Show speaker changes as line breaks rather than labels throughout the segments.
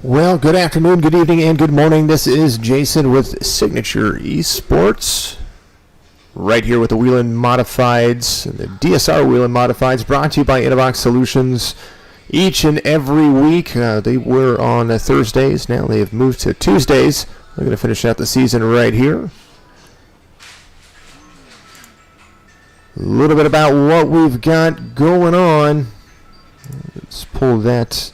Well, good afternoon, good evening, and good morning. This is Jason with Signature Esports. Right here with the Whelen Modifieds, the DSR Whelen Modifieds, brought to you by Innovox Solutions each and every week. They were on Thursdays. Now they have moved to Tuesdays. They're going to finish out the season right here. A little bit about what we've got going on. Let's pull that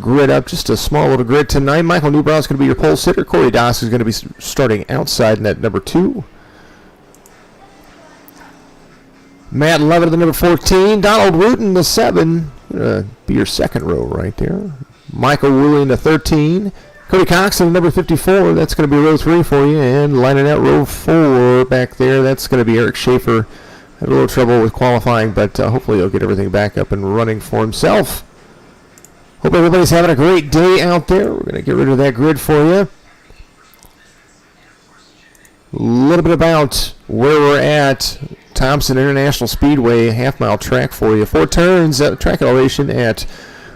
grid up, just a small little grid tonight. Michael Newbrow is going to be your pole sitter. Corey Doss is going to be starting outside in that number 2. Matt Levitt, the number 14. Donald Wooten, the 7. Going to be your second row right there. Michael Woolley, the 13. Cody Cox, the number 54. That's going to be row 3 for you. And lining out row 4 back there, that's going to be Eric Schaefer. Had a little trouble with qualifying, but hopefully he'll get everything back up and running for himself. Hope everybody's having a great day out there. We're going to get rid of that grid for you. A little bit about where we're at. Thompson International Speedway, half-mile track for you. 4 turns, track elevation at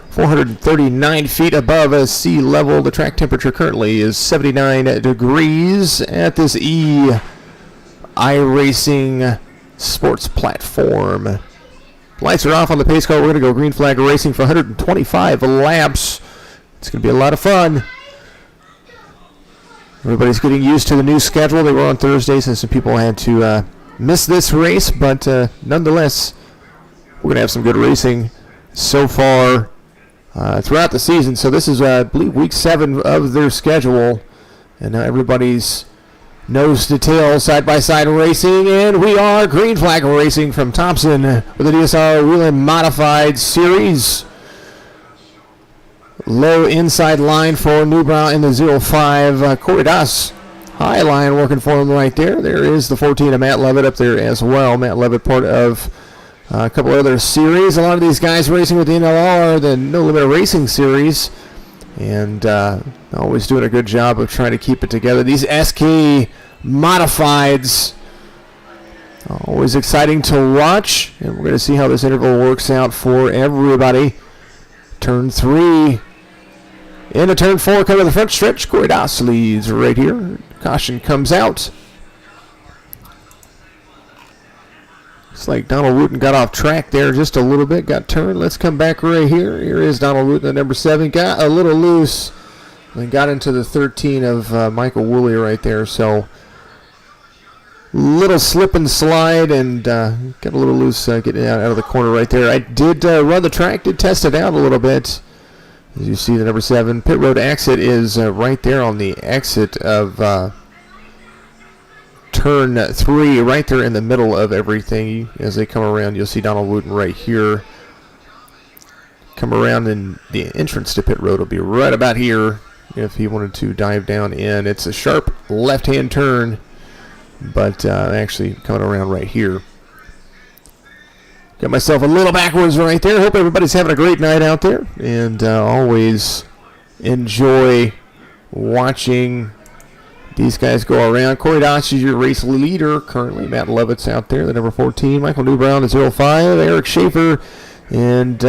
439 feet above sea level. The track temperature currently is 79 degrees at this iRacing sports platform. Lights are off on the pace car. We're going to go green flag racing for 125 laps. It's going to be a lot of fun. Everybody's getting used to the new schedule. They were on Thursdays, and some people had to miss this race, but nonetheless, we're going to have some good racing so far throughout the season. So this is, I believe, week 7 of their schedule, and now everybody's nose to tail, side-by-side racing, and we are green flag racing from Thompson with the DSR Whelen Modified Series. Low inside line for Newbrow in the 05. Corey Doss, high line working for him right there. There is the 14 of Matt Levitt up there as well. Matt Levitt, part of a couple other series. A lot of these guys racing with the NLR, the No Limit Racing Series, and always doing a good job of trying to keep it together. These SK Modifieds, always exciting to watch, and we're going to see how this interval works out for everybody. Turn 3 into turn 4, coming to the front stretch. Corey Doss leads right here. Caution comes out. Looks like Donald Wooten got off track there just a little bit, got turned. Let's come back right here. Here is Donald Wooten, the number 7. Got a little loose and got into the 13 of Michael Woolley right there. So little slip and slide, and got a little loose getting out of the corner right there. I did run the track, did test it out a little bit. As you see, the number 7 pit road exit is right there on the exit of turn 3, right there in the middle of everything. As they come around, you'll see Donald Wooten right here. Come around, and the entrance to pit road will be right about here if he wanted to dive down in. It's a sharp left-hand turn, but actually coming around right here. Got myself a little backwards right there. Hope everybody's having a great night out there, and always enjoy watching these guys go around. Corey Doss is your race leader currently. Matt Levitt's out there, the number 14. Michael Newbrow, the 05. Eric Schaefer and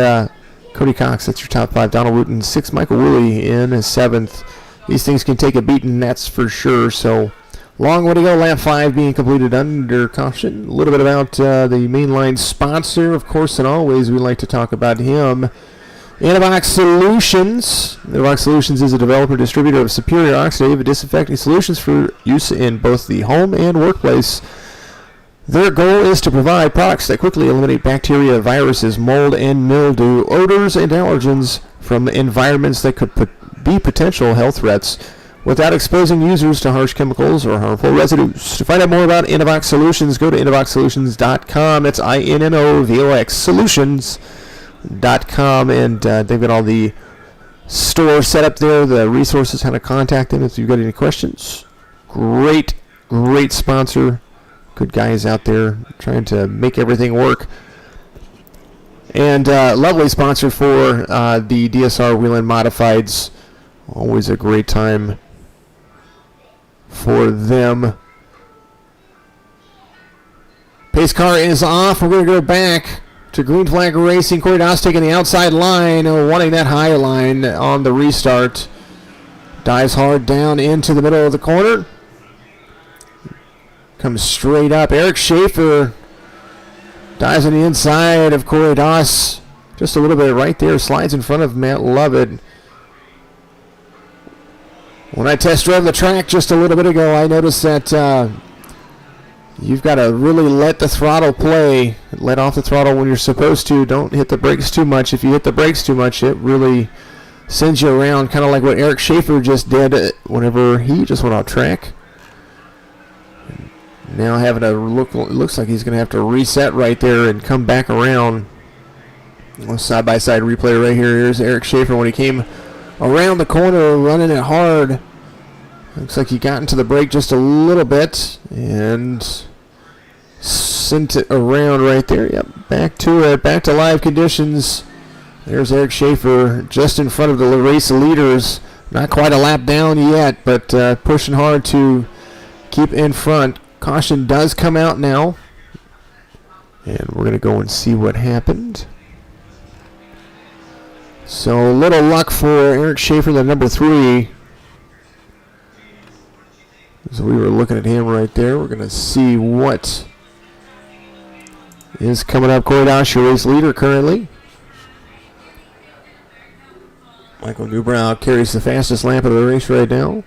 Cody Cox, that's your top 5. Donald Wooten, 6. Michael Woolley in 7th. These things can take a beating, that's for sure. So long way to go. Lap 5 being completed under caution. A little bit about the mainline sponsor, of course, and always we like to talk about him. Innovox Solutions. Innovox Solutions is a developer distributor of superior oxidative disinfecting solutions for use in both the home and workplace. Their goal is to provide products that quickly eliminate bacteria, viruses, mold, and mildew, odors, and allergens from environments that could be potential health threats without exposing users to harsh chemicals or harmful residues. To find out more about Innovox Solutions, go to innovoxsolutions.com. That's INNOVOX Solutions.com, and they've got all the store set up there, the resources, how to contact them if you've got any questions. Great sponsor. Good guys out there trying to make everything work. And lovely sponsor for the DSR Whelen Modifieds. Always a great time for them. Pace car is off. We're going to go back to green flag racing. Corey Doss taking the outside line, wanting that high line on the restart. Dives hard down into the middle of the corner. Comes straight up. Eric Schaefer dives on the inside of Corey Doss. Just a little bit right there. Slides in front of Matt Lovett. When I test drove the track just a little bit ago, I noticed that you've got to really let the throttle play. Let off the throttle when you're supposed to. Don't hit the brakes too much. If you hit the brakes too much, it really sends you around, kind of like what Eric Schaefer just did whenever he just went off track. Now having to look, it looks like he's going to have to reset right there and come back around. Side-by-side replay right here. Here's Eric Schaefer when he came around the corner, running it hard. Looks like he got into the brake just a little bit and sent it around right there. Yep, back to it, back to live conditions. There's Eric Schaefer just in front of the race leaders. Not quite a lap down yet, but pushing hard to keep in front. Caution does come out now. And we're going to go and see what happened. So a little luck for Eric Schaefer, the number 3. So we were looking at him right there. We're going to see what is coming up. Corey Doss, your race leader currently. Michael Newbrow carries the fastest lap of the race right now.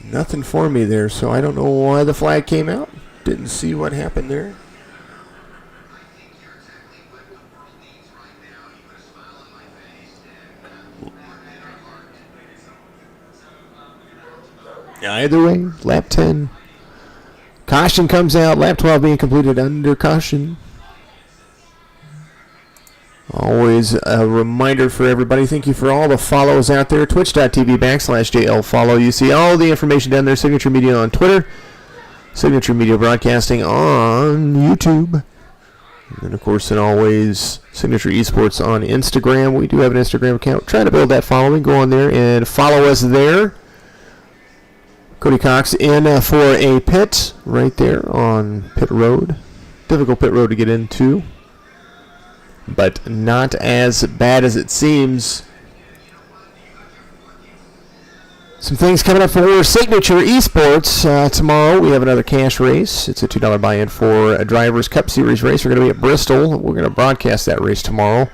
Nothing for me there, so I don't know why the flag came out. Didn't see what happened there. Either way, lap 10. Caution comes out. Lap 12 being completed under caution. Always a reminder for everybody. Thank you for all the follows out there. Twitch.tv/JLFollow. You see all the information down there. Signature Media on Twitter. Signature Media Broadcasting on YouTube. And, of course, and always, Signature Esports on Instagram. We do have an Instagram account. Trying to build that following. Go on there and follow us there. Cody Cox in for a pit right there on pit road. Difficult pit road to get into, but not as bad as it seems. Some things coming up for Signature Esports. Tomorrow we have another cash race. It's a $2 buy-in for a Drivers' Cup Series race. We're going to be at Bristol. We're going to broadcast that race tomorrow.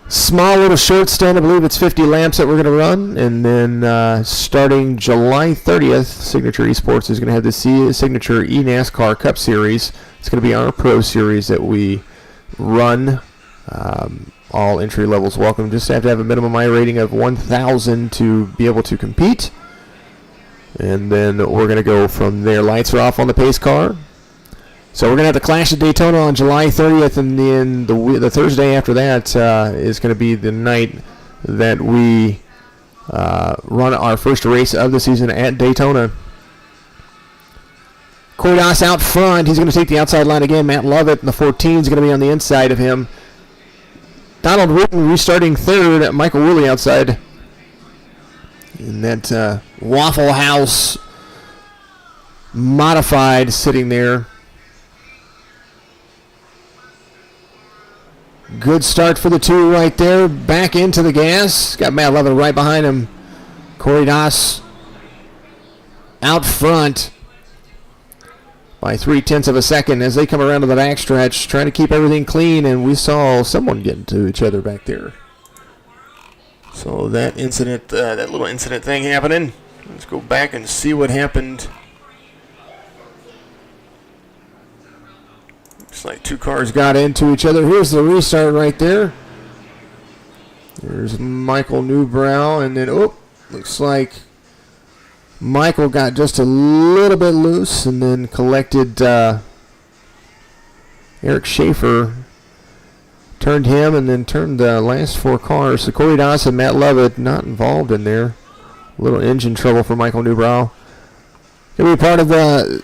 Small little short stand. I believe it's 50 laps that we're going to run. And then starting July 30th, Signature Esports is going to have the Signature eNASCAR Cup Series. It's going to be our pro series that we run. All entry levels welcome. Just have to have a minimum iRating of 1,000 to be able to compete. And then we're going to go from there. Lights are off on the pace car. So we're going to have the Clash at Daytona on July 30th, and then the Thursday after that is going to be the night that we run our first race of the season at Daytona. Corey Doss out front. He's going to take the outside line again. Matt Lovett in the 14 is going to be on the inside of him. Donald Wooten restarting third. Michael Woolley outside. And that Waffle House modified sitting there. Good start for the two right there. Back into the gas. Got Matt Lovett right behind him. Corey Doss out front by 0.3 of a second as they come around to the backstretch, trying to keep everything clean, and we saw someone get into each other back there. So that incident, that little incident thing happening. Let's go back and see what happened. Looks like two cars got into each other. Here's the restart right there. There's Michael Newbrow, and then, looks like Michael got just a little bit loose and then collected Eric Schaefer. Turned him and then turned the last four cars. So Corey Doss and Matt Lovett not involved in there. A little engine trouble for Michael Newbrow. He'll be part of the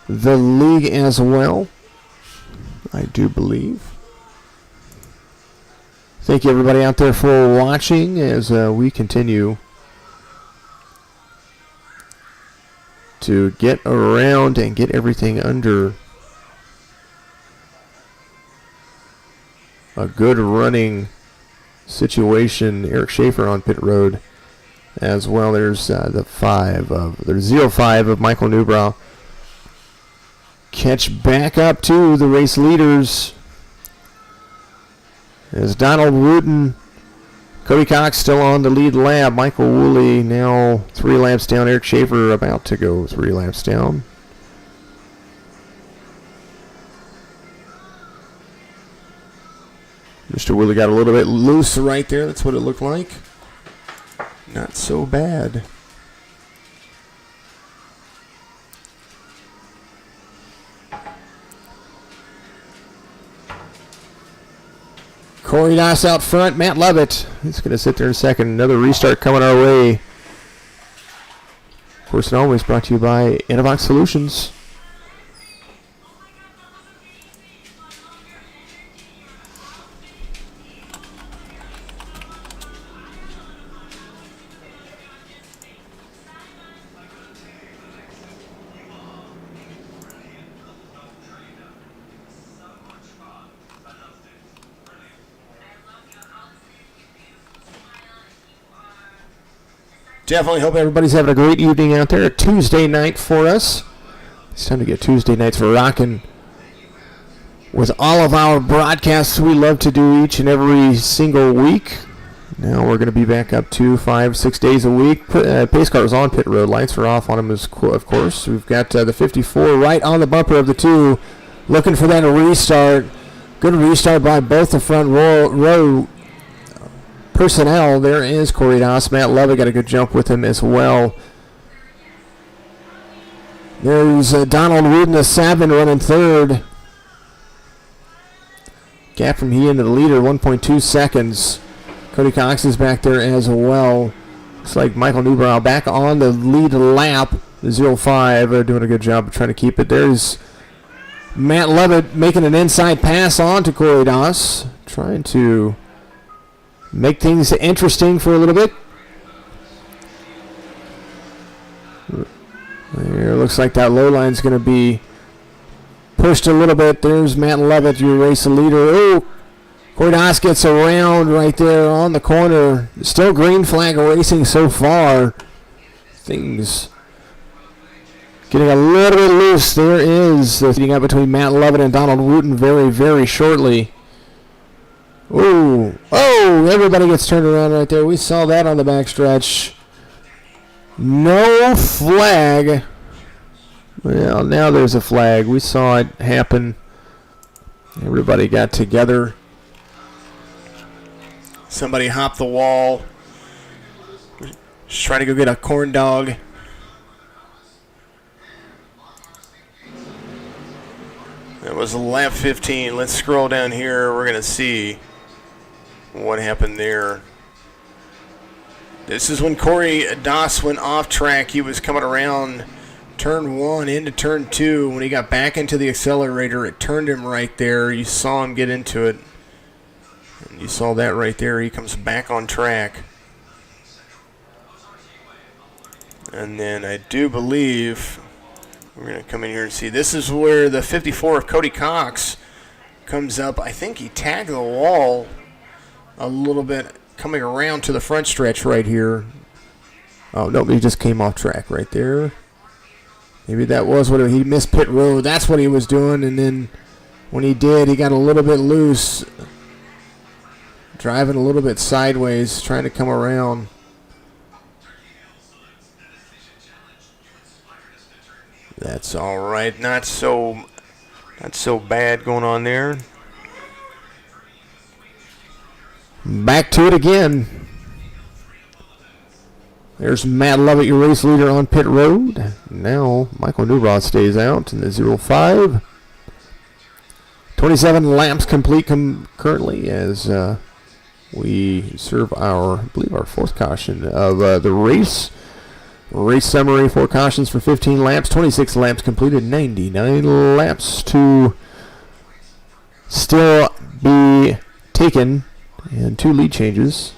league as well, I do believe. Thank you everybody out there for watching as we continue to get around and get everything under a good running situation. Eric Schaefer on pit road as well. There's there's 0-5 of Michael Newbrow. Catch back up to the race leaders as Donald Wooten, Cody Cox still on the lead lap. Michael Woolley now 3 laps down. Eric Schaefer about to go 3 laps down. Mr. Woolley got a little bit loose right there. That's what it looked like. Not so bad. Corey Doss out front. Matt Levitt, he's going to sit there in second. Another restart coming our way. Of course, it always brought to you by Innovox Solutions. Definitely hope everybody's having a great evening out there. A Tuesday night for us. It's time to get Tuesday nights rocking with all of our broadcasts we love to do each and every single week. Now we're going to be back up to 5-6 days a week. Pace car is on pit road. Lights are off on him, of course. We've got the 54 right on the bumper of the 2. Looking for that restart. Good restart by both the front row personnel. There is Corey Doss. Matt Levitt got a good jump with him as well. There's Donald Wooden, the 7, running third. Gap from he into the leader, 1.2 seconds. Cody Cox is back there as well. Looks like Michael Newbrow back on the lead lap. The 0-5 doing a good job of trying to keep it. There's Matt Levitt making an inside pass on to Corey Doss, trying to make things interesting for a little bit. There, looks like that low line's going to be pushed a little bit. There's Matt Levitt, your race leader. Oh, Corey Doss gets around right there on the corner. Still green flag racing so far. Things getting a little bit loose. There is the heating up between Matt Levitt and Donald Wooten very, very shortly. Oh, everybody gets turned around right there. We saw that on the backstretch. No flag. Well, now there's a flag. We saw it happen. Everybody got together. Somebody hopped the wall. Just trying to go get a corn dog. That was lap 15. Let's scroll down here. We're going to see what happened there. This is when Corey Doss went off track. He was coming around turn 1 into turn 2. When he got back into the accelerator, it turned him right there. You saw him get into it. And you saw that right there. He comes back on track. And then I do believe we're going to come in here and see. This is where the 54 of Cody Cox comes up. I think he tagged the wall a little bit coming around to the front stretch right here. Oh, no, he just came off track right there. Maybe that was what he missed pit road. That's what he was doing, and then when he did, he got a little bit loose, driving a little bit sideways, trying to come around. That's all right. Not so bad going on there. Back to it again. There's Matt Levitt, your race leader on pit road. Now Michael Newbrow stays out in the 0-5. 27 laps complete currently as we serve I believe our fourth caution of the race. Race summary, 4 cautions for 15 laps, 26 laps completed, 99 laps to still be taken, and 2 lead changes.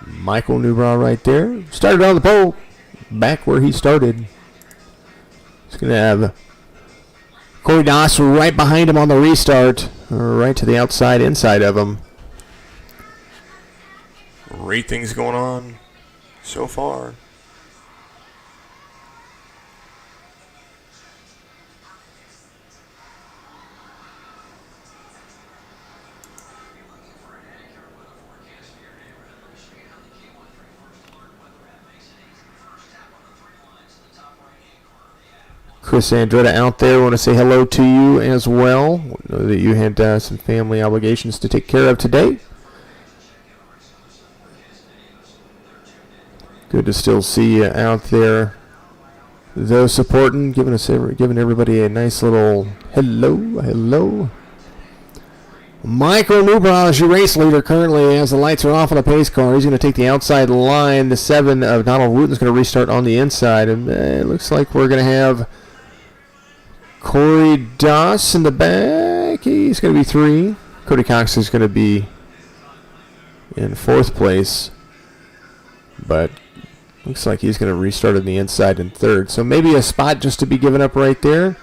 Michael Newbrow right there. Started on the pole, back where he started. He's going to have Corey Doss right behind him on the restart, right to the outside, inside of him. Great things going on so far. Chris Andretta out there. I want to say hello to you as well. I know that you had some family obligations to take care of today. Good to still see you out there. Those supporting, giving everybody a nice little hello. Michael Newbrow is your race leader currently as the lights are off on the pace car. He's going to take the outside line. The 7 of Donald Wooten is going to restart on the inside. And it looks like we're going to have Corey Doss in the back. He's going to be 3. Cody Cox is going to be in 4th place. But looks like he's going to restart on the inside in 3rd. So maybe a spot just to be given up right there.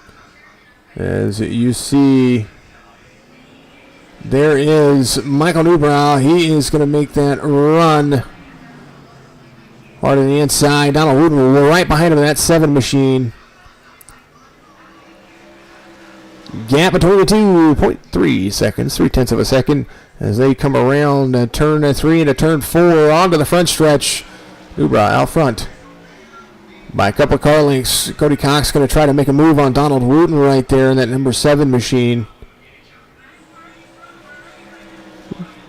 As you see, there is Michael Newbrow. He is going to make that run hard on the inside. Donald Wooten right behind him in that 7 machine. Gap between the 2.3 seconds, 0.3 of a second, as they come around turn 3 into turn 4 onto the front stretch. Newbrow out front by a couple of car lengths. Cody Cox going to try to make a move on Donald Wooten right there in that number 7 machine.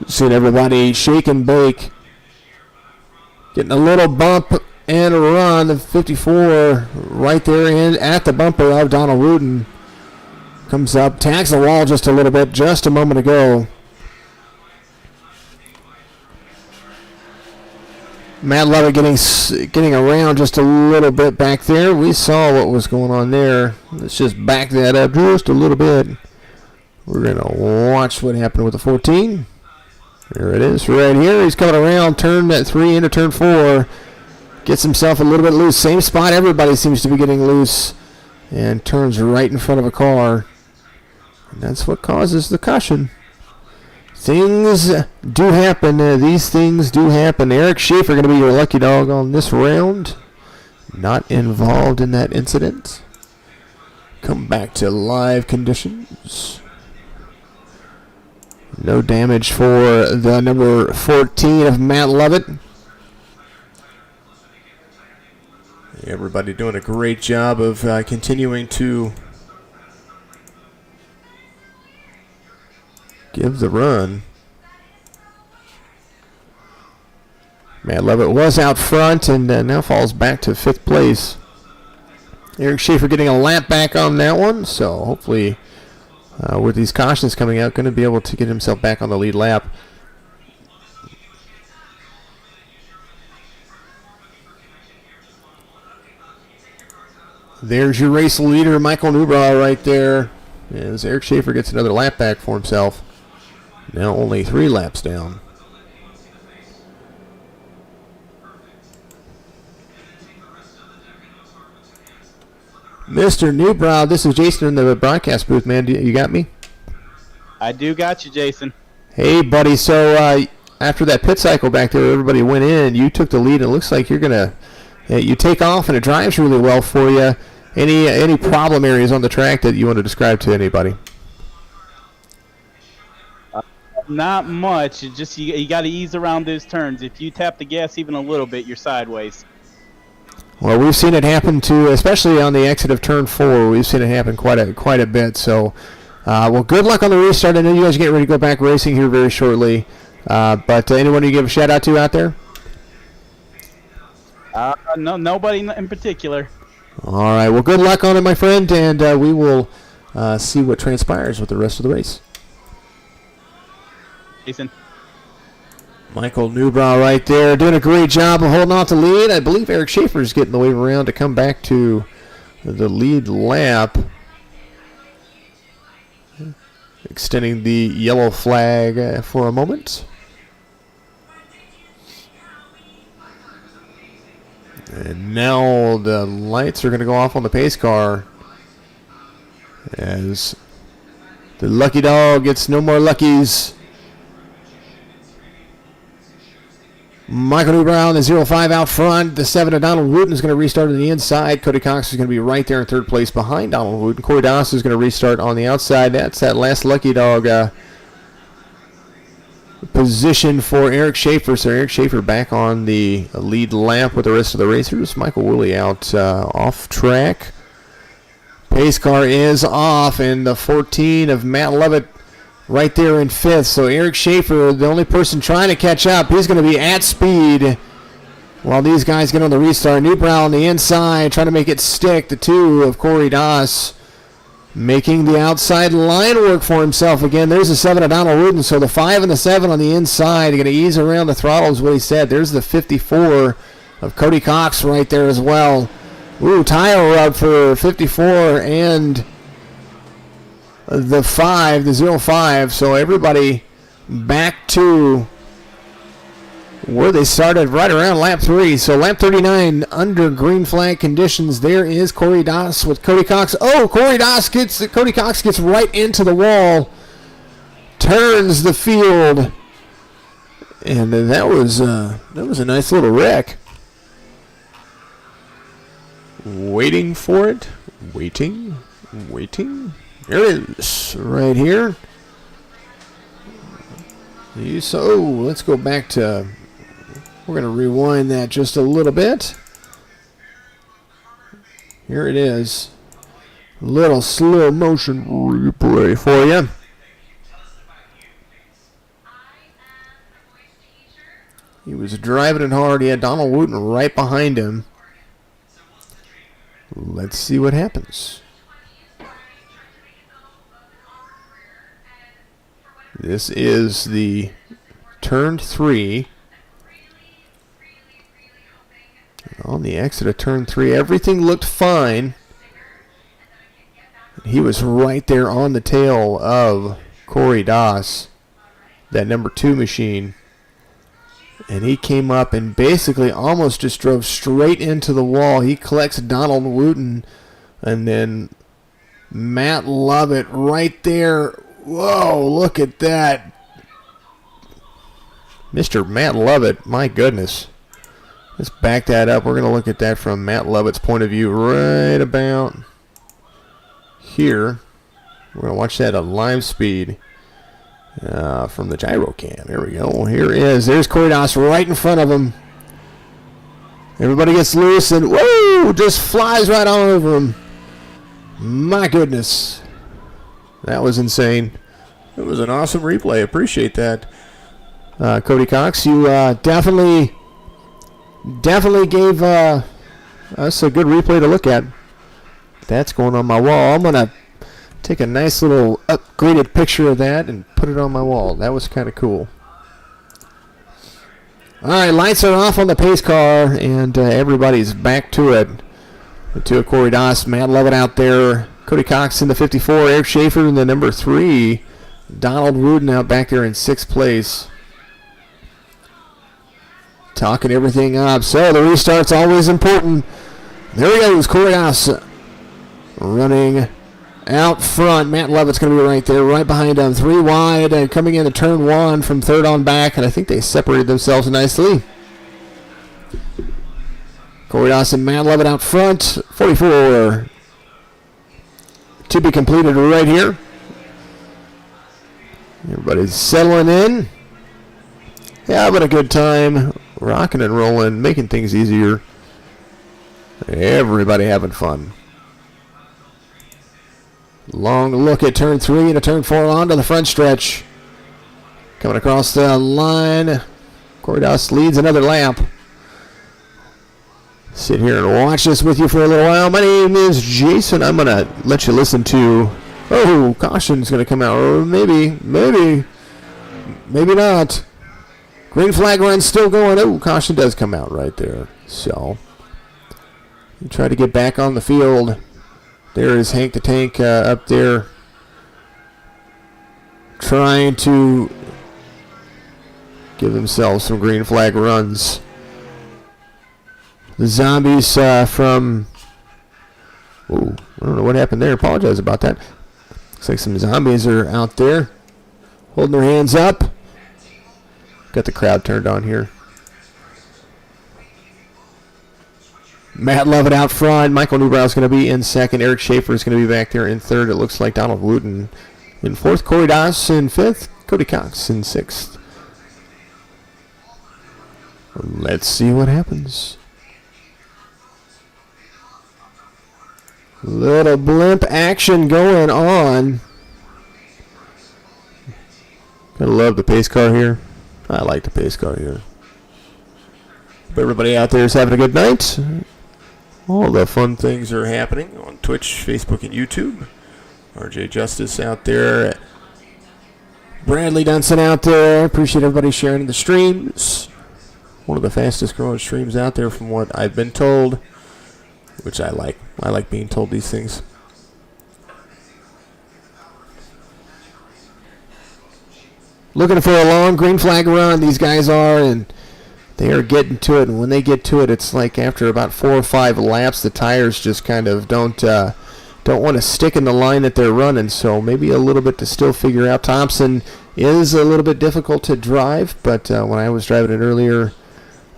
Seeing everybody shake and bake. Getting a little bump and a run. The 54 right there in at the bumper of Donald Wooten. Comes up, tags the wall just a little bit just a moment ago. Matt Lovett getting around just a little bit back there. We saw what was going on there. Let's just back that up just a little bit. We're going to watch what happened with the 14. There it is right here. He's coming around turn 3 into turn 4. Gets himself a little bit loose. Same spot everybody seems to be getting loose. And turns right in front of a car. And that's what causes the caution. Things do happen. These things do happen. Eric Schaefer going to be your lucky dog on this round. Not involved in that incident. Come back to live conditions. No damage for the number 14 of Matt Lovett. Everybody doing a great job of continuing to give the run. Matt Lovett was out front and now falls back to 5th place. Eric Schaefer getting a lap back on that one, so hopefully with these cautions coming out, going to be able to get himself back on the lead lap. There's your race leader, Michael Newbrow, right there. As Eric Schaefer gets another lap back for himself. Now only 3 laps down. Mr. Newbrow, this is Jason in the broadcast booth, man. You got me?
I do got you, Jason.
Hey, buddy. So after that pit cycle back there, everybody went in. You took the lead. It looks like you're going to you take off, and it drives really well for you. Any problem areas on the track that you want to describe to anybody?
Not much. It just you got to ease around those turns. If you tap the gas even a little bit, you're sideways.
Well, we've seen it happen too, especially on the exit of turn 4. We've seen it happen quite a bit. So, well, good luck on the restart. I know you guys are getting ready to go back racing here very shortly. But anyone you give a shout out to out there?
No, nobody in particular.
All right. Well, good luck on it, my friend, and we will see what transpires with the rest of the race.
Jason.
Michael Newbrow right there doing a great job of holding on to lead. I believe Eric Schaefer is getting the wave around to come back to the lead lap. Extending the yellow flag for a moment. And now the lights are going to go off on the pace car. as the lucky dog gets no more luckies. Michael New Brown, the 05 out front. The 7 of Donald Wooten is going to restart on the inside. Cody Cox is going to be right there in third place behind Donald Wooten. Corey Doss is going to restart on the outside. That's that last lucky dog position for Eric Schaefer. So Eric Schaefer back on the lead lap with the rest of the race. Here's Michael Woolley out off track. Pace car is off, and the 14 of Matt Lovett right there in fifth. So Eric Schaefer, the only person trying to catch up, he's going to be at speed while these guys get on the restart. New Brown on the inside, trying to make it stick. The 2 of Corey Doss making the outside line work for himself again. There's the 7 of Donald Wooten. So the 5 and the 7 on the inside. Going to ease around the throttle is what he said. There's the 54 of Cody Cox right there as well. Ooh, tire rub for 54 and the 5, the 05. So everybody back to where they started right around lap 3. So lap 39 under green flag conditions. There is Corey Doss with Cody Cox. Oh, Cody Cox gets right into the wall, turns the field, and that was a nice little wreck. Waiting for it. Waiting. There it is, right here. So let's go back to, we're going to rewind that just a little bit. Here it is. Little slow motion replay for you. He was driving it hard. He had Donald Wooten right behind him. Let's see what happens. This is the turn 3. On the exit of turn 3, everything looked fine. He was right there on the tail of Corey Doss, that number 2 machine. And he came up and basically almost just drove straight into the wall. He collects Donald Wooten, and then Matt Lovett right there. Whoa, look at that. Mr. Matt Lovett, my goodness. Let's back that up. We're going to look at that from Matt Lovett's point of view right about here. We're going to watch that at live speed from the gyro cam. There we go. Here is. There's Corey Doss right in front of him. Everybody gets loose and, whoa, just flies right on over him. My goodness. That was insane. It was an awesome replay. Appreciate that. Cody Cox, you definitely gave us a good replay to look at. That's going on my wall. I'm going to take a nice little upgraded picture of that and put it on my wall. That was kind of cool. All right, lights are off on the pace car, and everybody's back to it. The 2 of Corey Doss, Matt Lovett out there. Cody Cox in the 54, Eric Schaefer in the number 3. Donald Wooten out back there in 6th place. Talking everything up. So the restart's always important. There he goes, Corey Doss running out front. Matt Lovett's going to be right there, right behind him. 3 wide and coming into turn 1 from 3rd on back, and I think they separated themselves nicely. Corey Doss and Matt Lovett out front. 44 to be completed right here. Everybody's settling in. Having a good time. Rocking and rolling. Making things easier. Everybody having fun. Long look at turn 3 and a turn 4 onto the front stretch. Coming across the line. Corey Doss leads another lap. Sit here and watch this with you for a little while. My name is Jason. I'm going to let you listen to... Oh, caution's going to come out. Or maybe not. Green flag run's still going. Oh, caution does come out right there. So, you try to get back on the field. There is Hank the Tank up there trying to give himself some green flag runs. The zombies from... Oh, I don't know what happened there. Apologize about that. Looks like some zombies are out there holding their hands up. Got the crowd turned on here. Matt Lovett out front. Michael Newbrow is going to be in second. Eric Schaefer is going to be back there in third. It looks like Donald Wooten in fourth. Corey Doss in fifth. Cody Cox in sixth. Let's see what happens. Little blimp action going on. Gotta love the pace car here. I like the pace car here. Hope everybody out there is having a good night. All the fun things are happening on Twitch, Facebook, and YouTube. RJ Justice out there. Bradley Dunson out there. Appreciate everybody sharing the streams. One of the fastest growing streams out there from what I've been told, which I like. I like being told these things. Looking for a long green flag run, these guys are, and they are getting to it. And when they get to it, it's like after about 4 or 5 laps, the tires just kind of don't want to stick in the line that they're running. So maybe a little bit to still figure out. Thompson is a little bit difficult to drive, but when I was driving it earlier,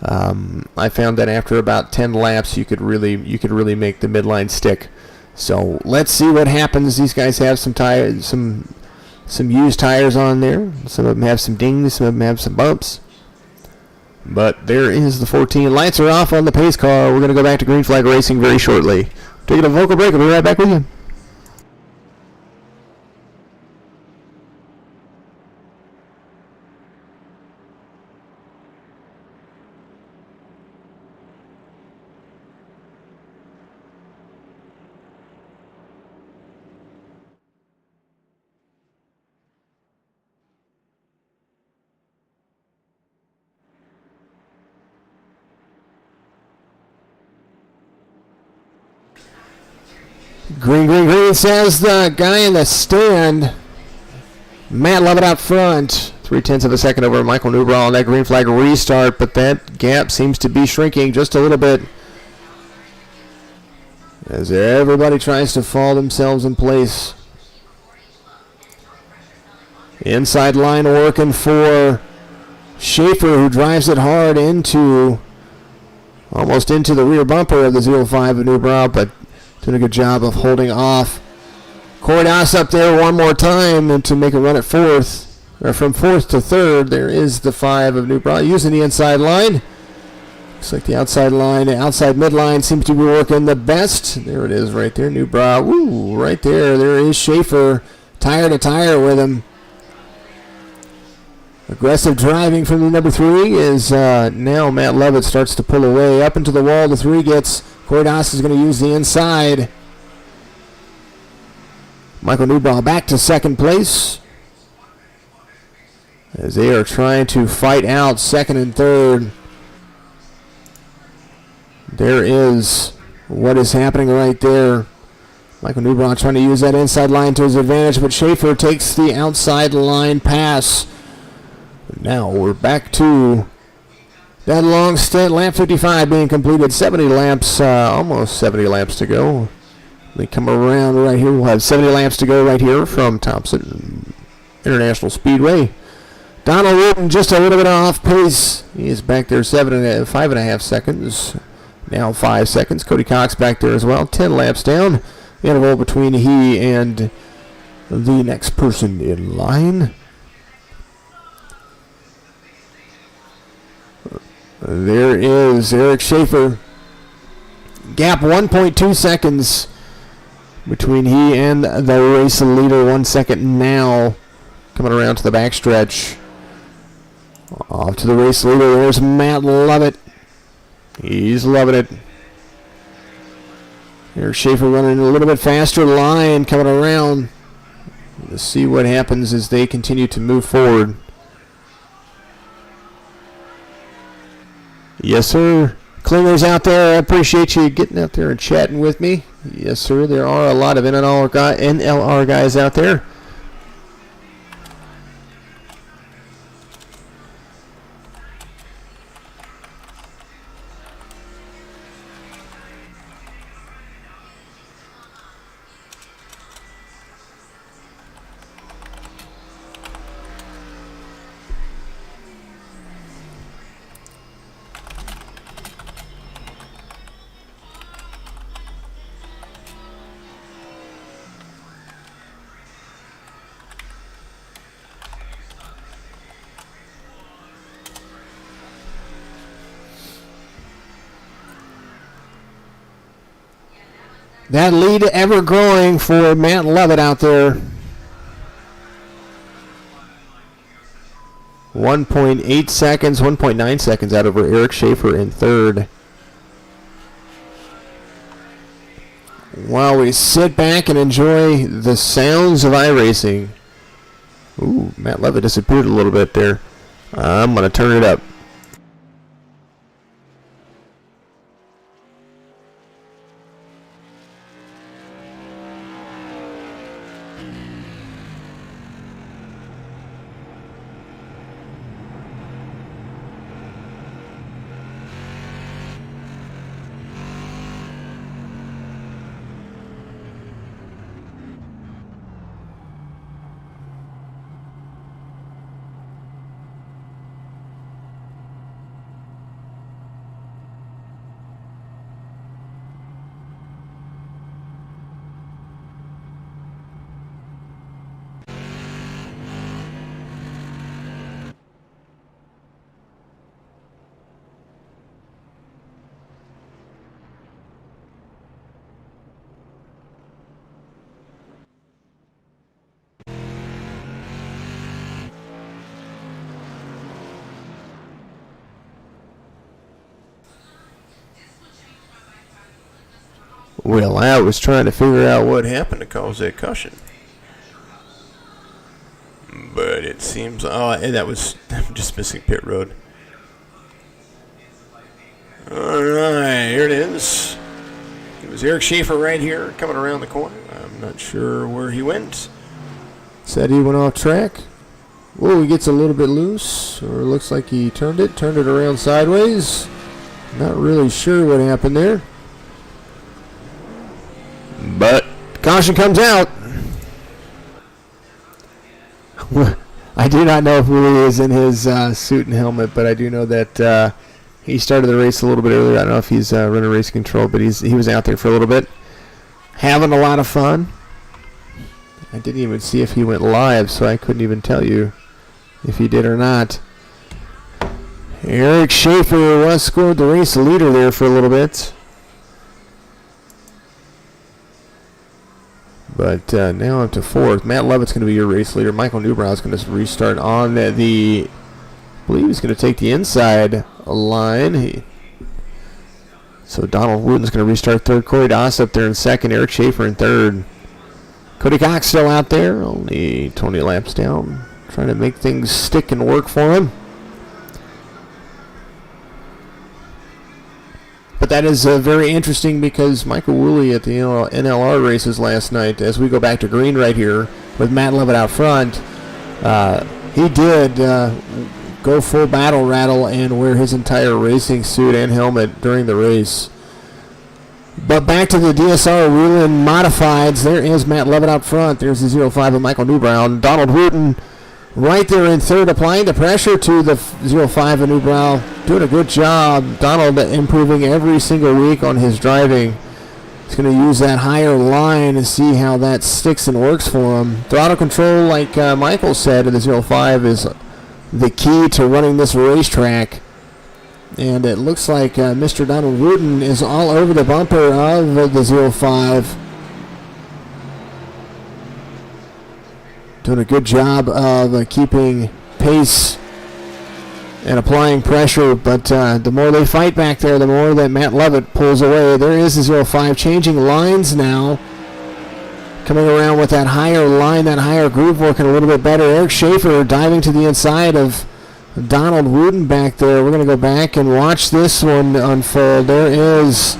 I found that after about 10 laps, you could really make the midline stick. So let's see what happens. These guys have some tires, some used tires on there. Some of them have some dings, some of them have some bumps. But there is the 14. Lights are off on the pace car. We're going to go back to green flag racing very shortly. Taking a vocal break. I'll be right back with you. Green, green, green, says the guy in the stand. Matt Lovett out front. 0.3 of a second over Michael Newbrow on that green flag restart, but that gap seems to be shrinking just a little bit as everybody tries to fall themselves in place. Inside line working for Schaefer, who drives it hard almost into the rear bumper of the 05 of Newbrow, but doing a good job of holding off. Corey Doss up there one more time and to make a run at fourth, or from fourth to third. There is the 5 of Newbrow using the inside line. Looks like the outside line, outside midline seems to be working the best. There it is right there, Newbrow. Woo, right there. There is Schaefer, tire to tire with him. Aggressive driving from the number 3 is now Matt Lovett starts to pull away. Up into the wall, the 3 gets. Corey Doss is going to use the inside. Michael Newbrow back to second place as they are trying to fight out second and third. There is what is happening right there. Michael Newbrow trying to use that inside line to his advantage, but Schaefer takes the outside line pass. Now we're back to that long stint, lap 55 being completed, 70 laps, almost 70 laps to go. They come around right here. We'll have 70 laps to go right here from Thompson International Speedway. Donald Wooten just a little bit off pace. He is back there 5.5 seconds. Now 5 seconds. Cody Cox back there as well. 10 laps down. The interval between he and the next person in line. There is Eric Schaefer. Gap 1.2 seconds between he and the race leader. 1 second now. Coming around to the backstretch. Off to the race leader. There's Matt Lovett. He's loving it. Eric Schaefer running a little bit faster line coming around. Let's see what happens as they continue to move forward. Yes, sir. Clingers out there, I appreciate you getting out there and chatting with me. Yes, sir. There are a lot of NLR guys out there. That lead ever growing for Matt Lovett out there. 1.8 seconds, 1.9 seconds out over Eric Schaefer in third. While we sit back and enjoy the sounds of iRacing. Ooh, Matt Lovett disappeared a little bit there. I'm going to turn it up. Well, I was trying to figure out what happened to cause that caution. But it seems... Oh, that was just missing pit road. Alright, here it is. It was Eric Schaefer right here coming around the corner. I'm not sure where he went. Said he went off track. Whoa, he gets a little bit loose. Or it looks like he turned it around sideways. Not really sure what happened there. But caution comes out. I do not know who he is in his suit and helmet, but I do know that he started the race a little bit earlier. I don't know if he's running race control, but he was out there for a little bit, having a lot of fun. I didn't even see if he went live, so I couldn't even tell you if he did or not. Eric Schaefer was scored the race leader there for a little bit. But now up to fourth. Matt Lovett's going to be your race leader. Michael Newbrow's going to restart on the... I believe he's going to take the inside line. So Donald Wooten's going to restart third. Corey Doss up there in second. Eric Schaefer in third. Cody Cox still out there. Only 20 laps down. Trying to make things stick and work for him. But that is very interesting because Michael Woolley at the NLR races last night, as we go back to green right here with Matt Lovett out front, he did go full battle rattle and wear his entire racing suit and helmet during the race. But back to the DSR Whelen modifieds. There is Matt Lovett out front. There's the 05 of Michael Newbrow. Donald Wooten right there in third, applying the pressure to the 05 of Newbrow. Doing a good job. Donald improving every single week on his driving. He's going to use that higher line and see how that sticks and works for him. Throttle control, like Michael said, in the 05 is the key to running this racetrack. And it looks like Mr. Donald Wooten is all over the bumper of the 05. Doing a good job of keeping pace and applying pressure, but the more they fight back there, the more that Matt Lovett pulls away. There is the 05 changing lines now. Coming around with that higher line, that higher groove working a little bit better. Eric Schaefer diving to the inside of Donald Wooten back there. We're going to go back and watch this one unfold. There is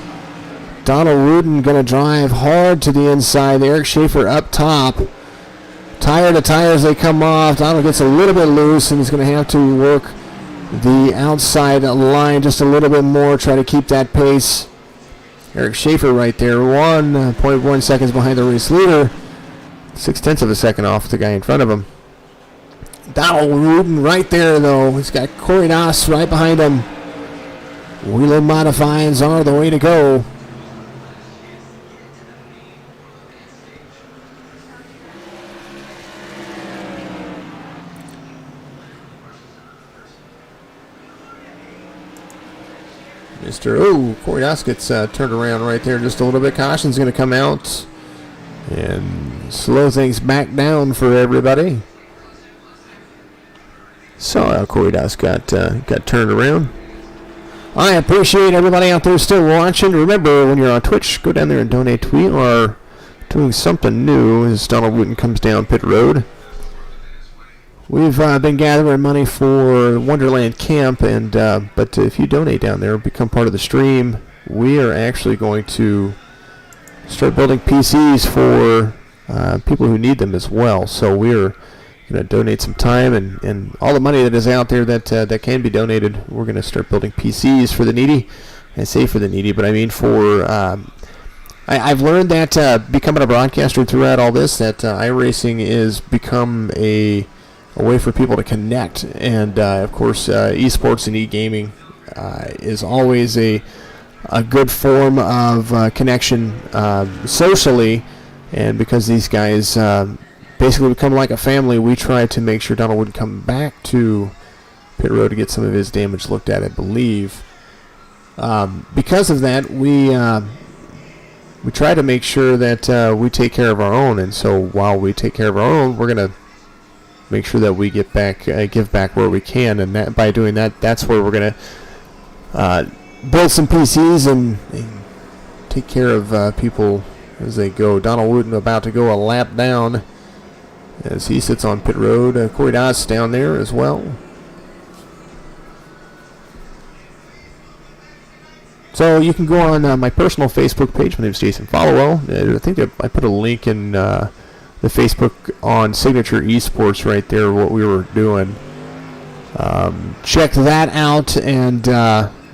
Donald Wooten going to drive hard to the inside. Eric Schaefer up top. Tire to tire as they come off. Donald gets a little bit loose and he's going to have to work the outside line just a little bit more, try to keep that pace. Eric Schaefer right there, 1.1 seconds behind the race leader. 0.6 of a second off the guy in front of him. Donald Wooten right there, though. He's got Corey Doss right behind him. Whelen modifieds are the way to go. Corey Doss gets turned around right there just a little bit. Caution's going to come out and slow things back down for everybody. So Corey Doss got turned around. I appreciate everybody out there still watching. Remember, when you're on Twitch, go down there and donate. We are doing something new as Donald Wooten comes down pit road. We've been gathering money for Wonderland Camp, and but if you donate down there, become part of the stream, we are actually going to start building PCs for people who need them as well. So we're going to donate some time and all the money that is out there that can be donated. We're going to start building PCs for the needy. I say for the needy, but I mean for. I've learned that becoming a broadcaster throughout all this, that iRacing is become a way for people to connect, and of course esports and e-gaming is always a good form of connection socially, and because these guys basically become like a family, we try to make sure Donald would come back to pit road to get some of his damage looked at, I believe. Because of that, we try to make sure that we take care of our own, and so while we take care of our own, we're going to make sure that we give back where we can, and that, by doing that, that's where we're going to build some PCs and take care of people as they go. Donald Wooten about to go a lap down as he sits on pit road. Corey Doss down there as well. So you can go on my personal Facebook page. My name is Jason Followell. I think I put a link in the Facebook on Signature Esports right there, what we were doing. Check that out, and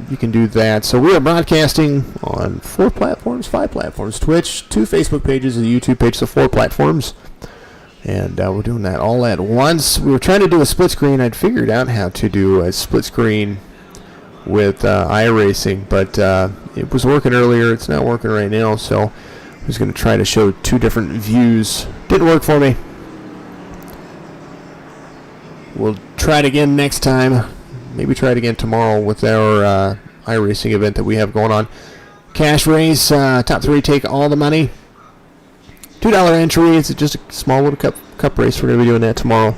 you can do that. So we are broadcasting on 5 platforms. Twitch, 2 Facebook pages, a YouTube page, so 4 platforms. And we're doing that all at once. We were trying to do a split screen. I'd figured out how to do a split screen with iRacing, but it was working earlier. It's not working right now, so I was going to try to show 2 different views. Didn't work for me. We'll try it again next time. Maybe try it again tomorrow with our iRacing event that we have going on. Cash race, top 3 take all the money. $2 entry. It's just a small little cup race. We're going to be doing that tomorrow.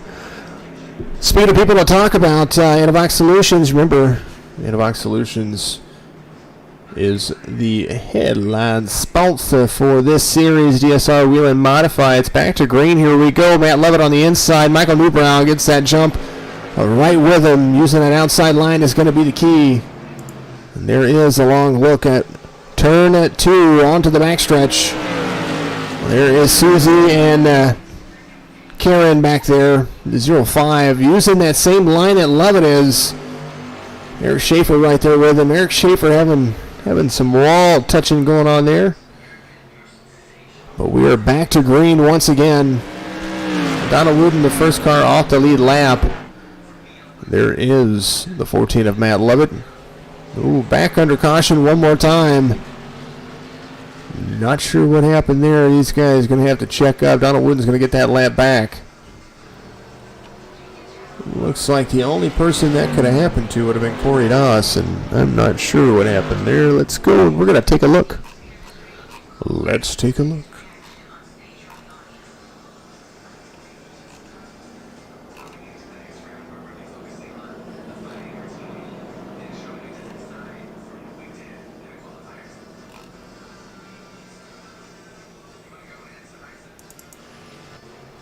Speaking of people to talk about, Innovox Solutions. Remember, Innovox Solutions is the headline sponsor for this series, DSR Whelen Modified. It's back to green. Here we go. Matt Levitt on the inside. Michael Newbrow gets that jump right with him. Using that outside line is going to be the key. And there is a long look at turn 2 onto the backstretch. There is Susie and Karen back there, the 05, using that same line that Levitt is. Eric Schaefer right there with him. Eric Schaefer having some wall touching going on there. But we are back to green once again. Donald Wooten, the first car off the lead lap. There is the 14 of Matt Levitt. Ooh, back under caution one more time. Not sure what happened there. These guys are going to have to check up. Donald Wooten's going to get that lap back. Looks like the only person that could have happened to would have been Corey Doss, and I'm not sure what happened there. Let's go. We're going to take a look. Let's take a look.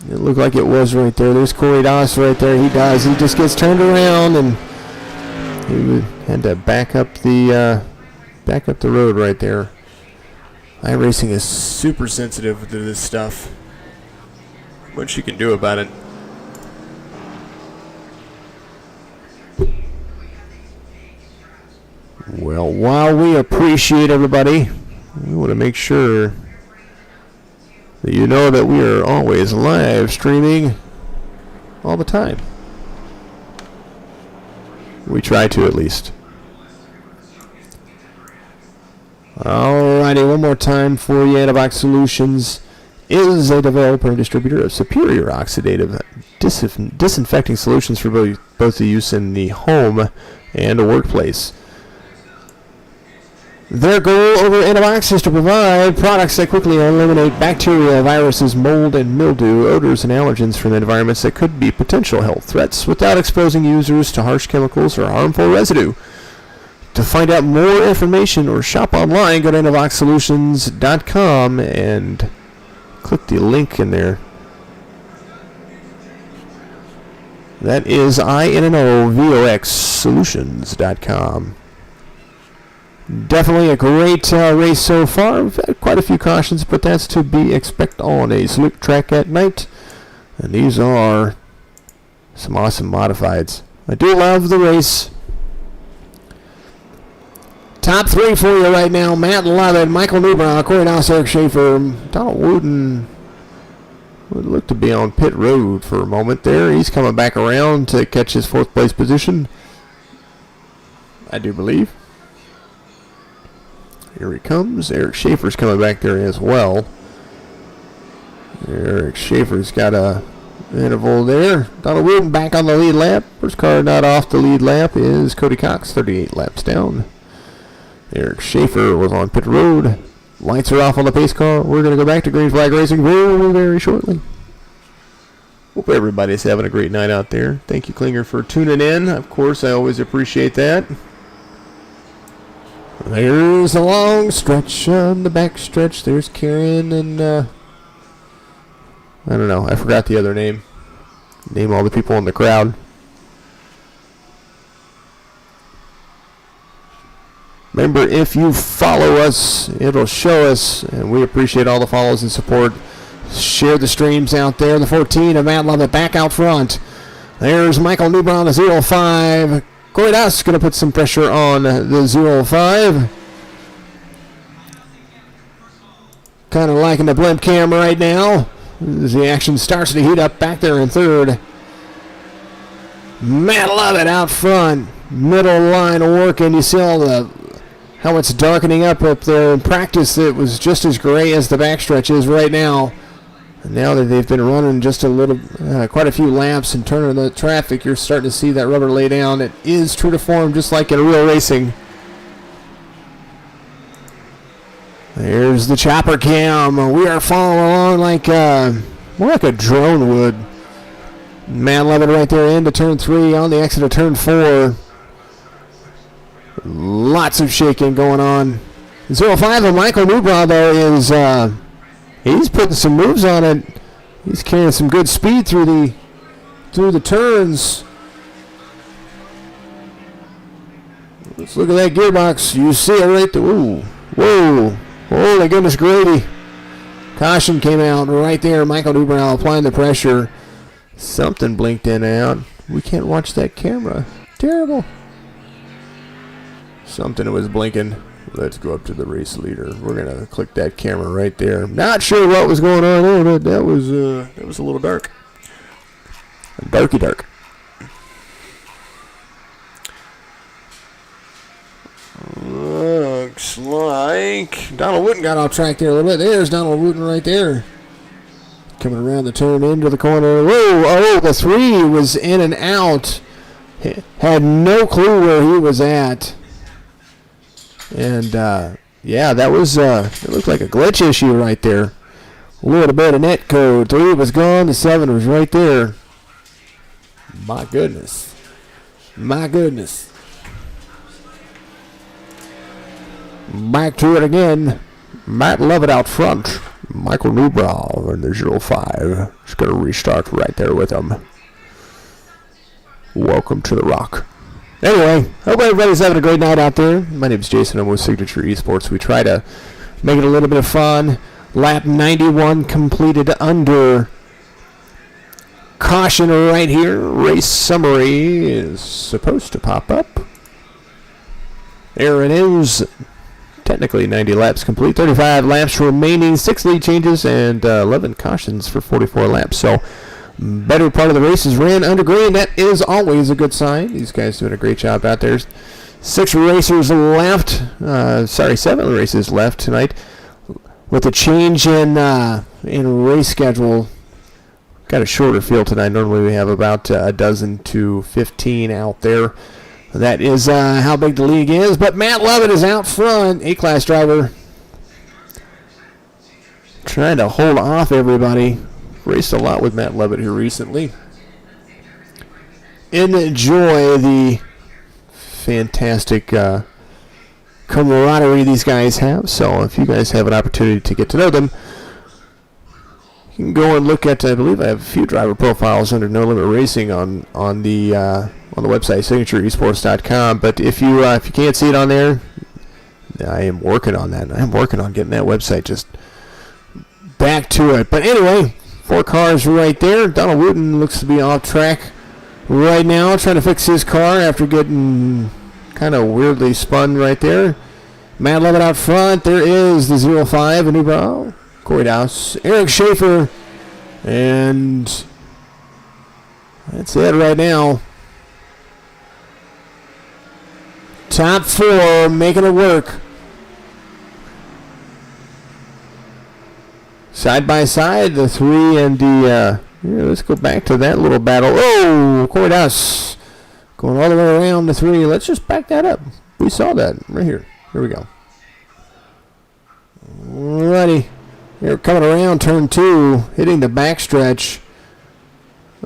It looked like it was right there. There's Corey Doss right there. He just gets turned around, and he had to back up the road right there. iRacing is super sensitive to this stuff. What you can do about it. Well, while we appreciate everybody, we want to make sure that you know that we are always live streaming all the time. We try to, at least. Alrighty, one more time for you. Innovox Solutions is a developer and distributor of superior oxidative disinfecting solutions for both the use in the home and the workplace. Their goal over Innovox is to provide products that quickly eliminate bacteria, viruses, mold, and mildew, odors, and allergens from environments that could be potential health threats without exposing users to harsh chemicals or harmful residue. To find out more information or shop online, go to InnovoxSolutions.com and click the link in there. That is INNOVOXSolutions.com. Definitely a great race so far. We've had quite a few cautions, but that's to be expected on a slick track at night. And these are some awesome modifieds. I do love the race. Top three for you right now. Matt Lovett, Michael Newbrow, Corey Doss, Eric Schaefer. Donald Wooten would look to be on pit road for a moment there. He's coming back around to catch his fourth place position, I do believe. Here he comes. Eric Schaefer's coming back there as well. Eric Schaefer's got a interval there. Donald Wooten back on the lead lap. First car not off the lead lap is Cody Cox, 38 laps down. Eric Schaefer was on pit road. Lights are off on the pace car. We're going to go back to green flag racing very, very shortly. Hope everybody's having a great night out there. Thank you, Klinger, for tuning in. Of course, I always appreciate that. There's a long stretch on the back stretch. There's Karen and, I don't know. I forgot the other name. Name all the people in the crowd. Remember, if you follow us, it'll show us, and we appreciate all the follows and support. Share the streams out there. The 14 of Matt Lovett back out front. There's Michael Newbrow, the 05. Corey Doss going to put some pressure on the 05. Kind of liking the blimp cam right now as the action starts to heat up back there in third. Matt Lovett out front. Middle line working. You see all the how it's darkening up there. In practice, it was just as gray as the backstretch is right now. And now that they've been running just a little, quite a few laps and turning the traffic, you're starting to see that rubber lay down. It is true to form, just like in real racing. There's the chopper cam. We are following along like more like a drone would. Matt Lovett right there into turn 3 on the exit of turn 4. Lots of shaking going on. 05 of Michael Newbrow, though, is he's putting some moves on it. He's carrying some good speed through the turns. Let's look at that gearbox. You see it right there. Ooh, whoa, holy goodness, Grady. Caution came out right there. Michael Newbrow applying the pressure. Something blinked in and out. We can't watch that camera. Terrible. Something was blinking. Let's go up to the race leader. We're gonna click that camera right there. Not sure what was going on there, but that was a little dark. Darky dark. Looks like Donald Wooten got off track there a little bit. There's Donald Wooten right there. Coming around the turn into the corner. Whoa! Oh, the 3 was in and out. Had no clue where he was at. And, yeah, that was, it looked like a glitch issue right there. A little bit of net code. 3 was gone. The 7 was right there. My goodness. My goodness. Back to it again. Matt Lovett out front. Michael Newbrow in the 05. Just going to restart right there with him. Welcome to the Rock. Anyway, hope everybody's having a great night out there. My name is Jason. I'm with Signature Esports. We try to make it a little bit of fun. Lap 91 completed under caution right here. Race summary is supposed to pop up. There it is. Technically 90 laps complete. 35 laps remaining. 6 lead changes and 11 cautions for 44 laps. So better part of the race is ran under green. That is always a good sign. These guys doing a great job out there. 6 racers left. 7 races left tonight. With a change in race schedule, got a shorter field tonight. Normally we have about a dozen to 15 out there. That is how big the league is. But Matt Lovett is out front, A-class driver. Trying to hold off everybody. Raced a lot with Matt Lovett here recently. Enjoy the fantastic camaraderie these guys have. So if you guys have an opportunity to get to know them, you can go and look at, I believe I have a few driver profiles under No Limit Racing on the website, signatureesports.com. But if you can't see it on there, I am working on that. I'm working on getting that website just back to it. But anyway, 4 cars right there. Donald Wooten looks to be off track right now, trying to fix his car after getting kind of weirdly spun right there. Matt Lovett out front. There is the 05, a new bro. Corey Dowse, Eric Schaefer, and that's it right now. Top 4 making it work. Side by side, the 3 and the, let's go back to that little battle. Oh, Corey Dowse going all the way around the 3. Let's just back that up. We saw that right here. Here we go. Alrighty. They're coming around turn 2, hitting the backstretch.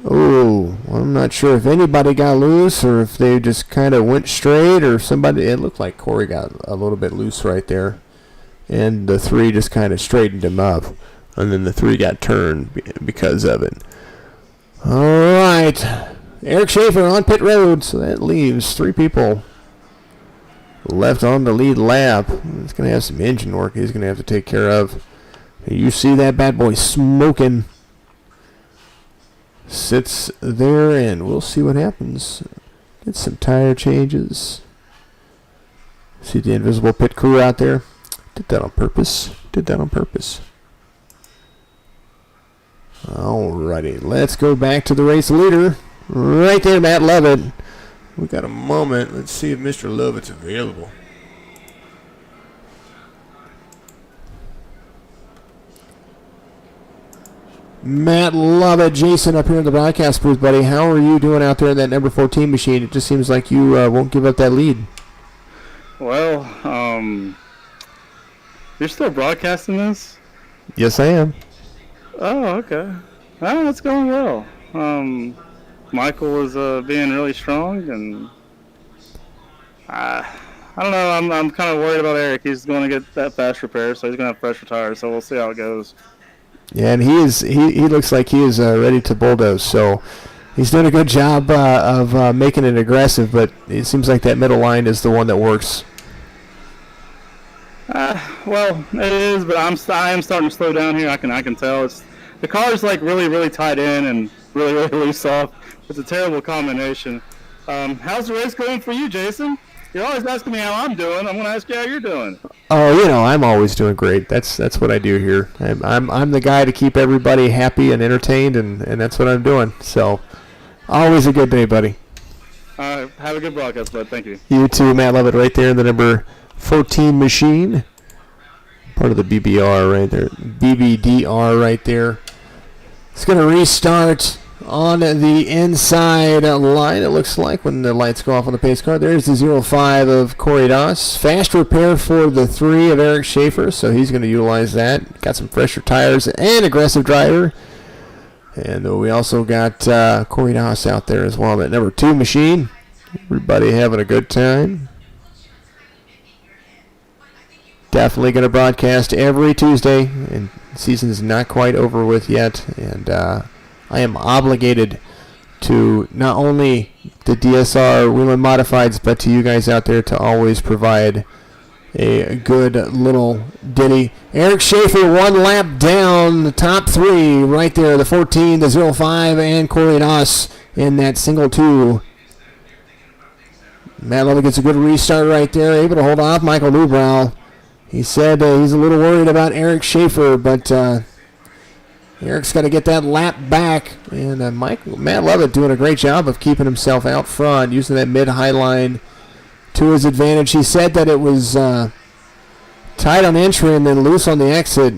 Oh, I'm not sure if anybody got loose or if they just kind of went straight or somebody. It looked like Corey got a little bit loose right there. And the 3 just kind of straightened him up. And then the 3 got turned because of it. All right. Eric Schaefer on pit road. So that leaves 3 people left on the lead lap. He's going to have some engine work he's going to have to take care of. You see that bad boy smoking. Sits there, and we'll see what happens. Get some tire changes. See the invisible pit crew out there? Did that on purpose. Alrighty, let's go back to the race leader. Right there, Matt Lovett. We got a moment. Let's see if Mr. Lovett's available. Matt Lovett, Jason up here in the broadcast booth, buddy. How are you doing out there in that number 14 machine? It just seems like you won't give up that lead.
Well, you're still broadcasting this?
Yes, I am.
Oh, okay. Oh, it's going well. Michael was being really strong, and I don't know. I'm kind of worried about Eric. He's going to get that fast repair, so he's going to have fresher tires. So we'll see how it goes.
Yeah, and he looks like he is ready to bulldoze. So he's doing a good job of making it aggressive, but it seems like that middle line is the one that works.
Well, it is, but I am starting to slow down here. I can tell the car's like really tied in and really loose off. It's a terrible combination. How's the race going for you, Jason? You're always asking me how I'm doing. I'm going to ask you how you're doing.
Oh, I'm always doing great. That's what I do here. I'm the guy to keep everybody happy and entertained, and that's what I'm doing. So, always a good day, buddy.
Have a good broadcast, bud. Thank you.
You too, Matt Lovett, right there in the number 14 machine. Part of the BBR right there. BBDR right there. It's going to restart on the inside line, it looks like, when the lights go off on the pace car. There's the 05 of Corey Doss. Fast repair for the 3 of Eric Schaefer, so he's going to utilize that. Got some fresher tires and aggressive driver. And we also got Corey Doss out there as well, that number 2 machine. Everybody having a good time. Definitely going to broadcast every Tuesday, and the season is not quite over with yet. And I am obligated to not only the DSR Whelen Modifieds, but to you guys out there to always provide a good little ditty. Eric Schaefer 1 lap down, the top 3 right there, the 14, the 05, and Corey Doss in that single 2. Matt Lovett gets a good restart right there, able to hold off Michael Newbrow. He said he's a little worried about Eric Schaefer, but Eric's got to get that lap back. And Matt Lovett doing a great job of keeping himself out front, using that mid-high line to his advantage. He said that it was tight on entry and then loose on the exit,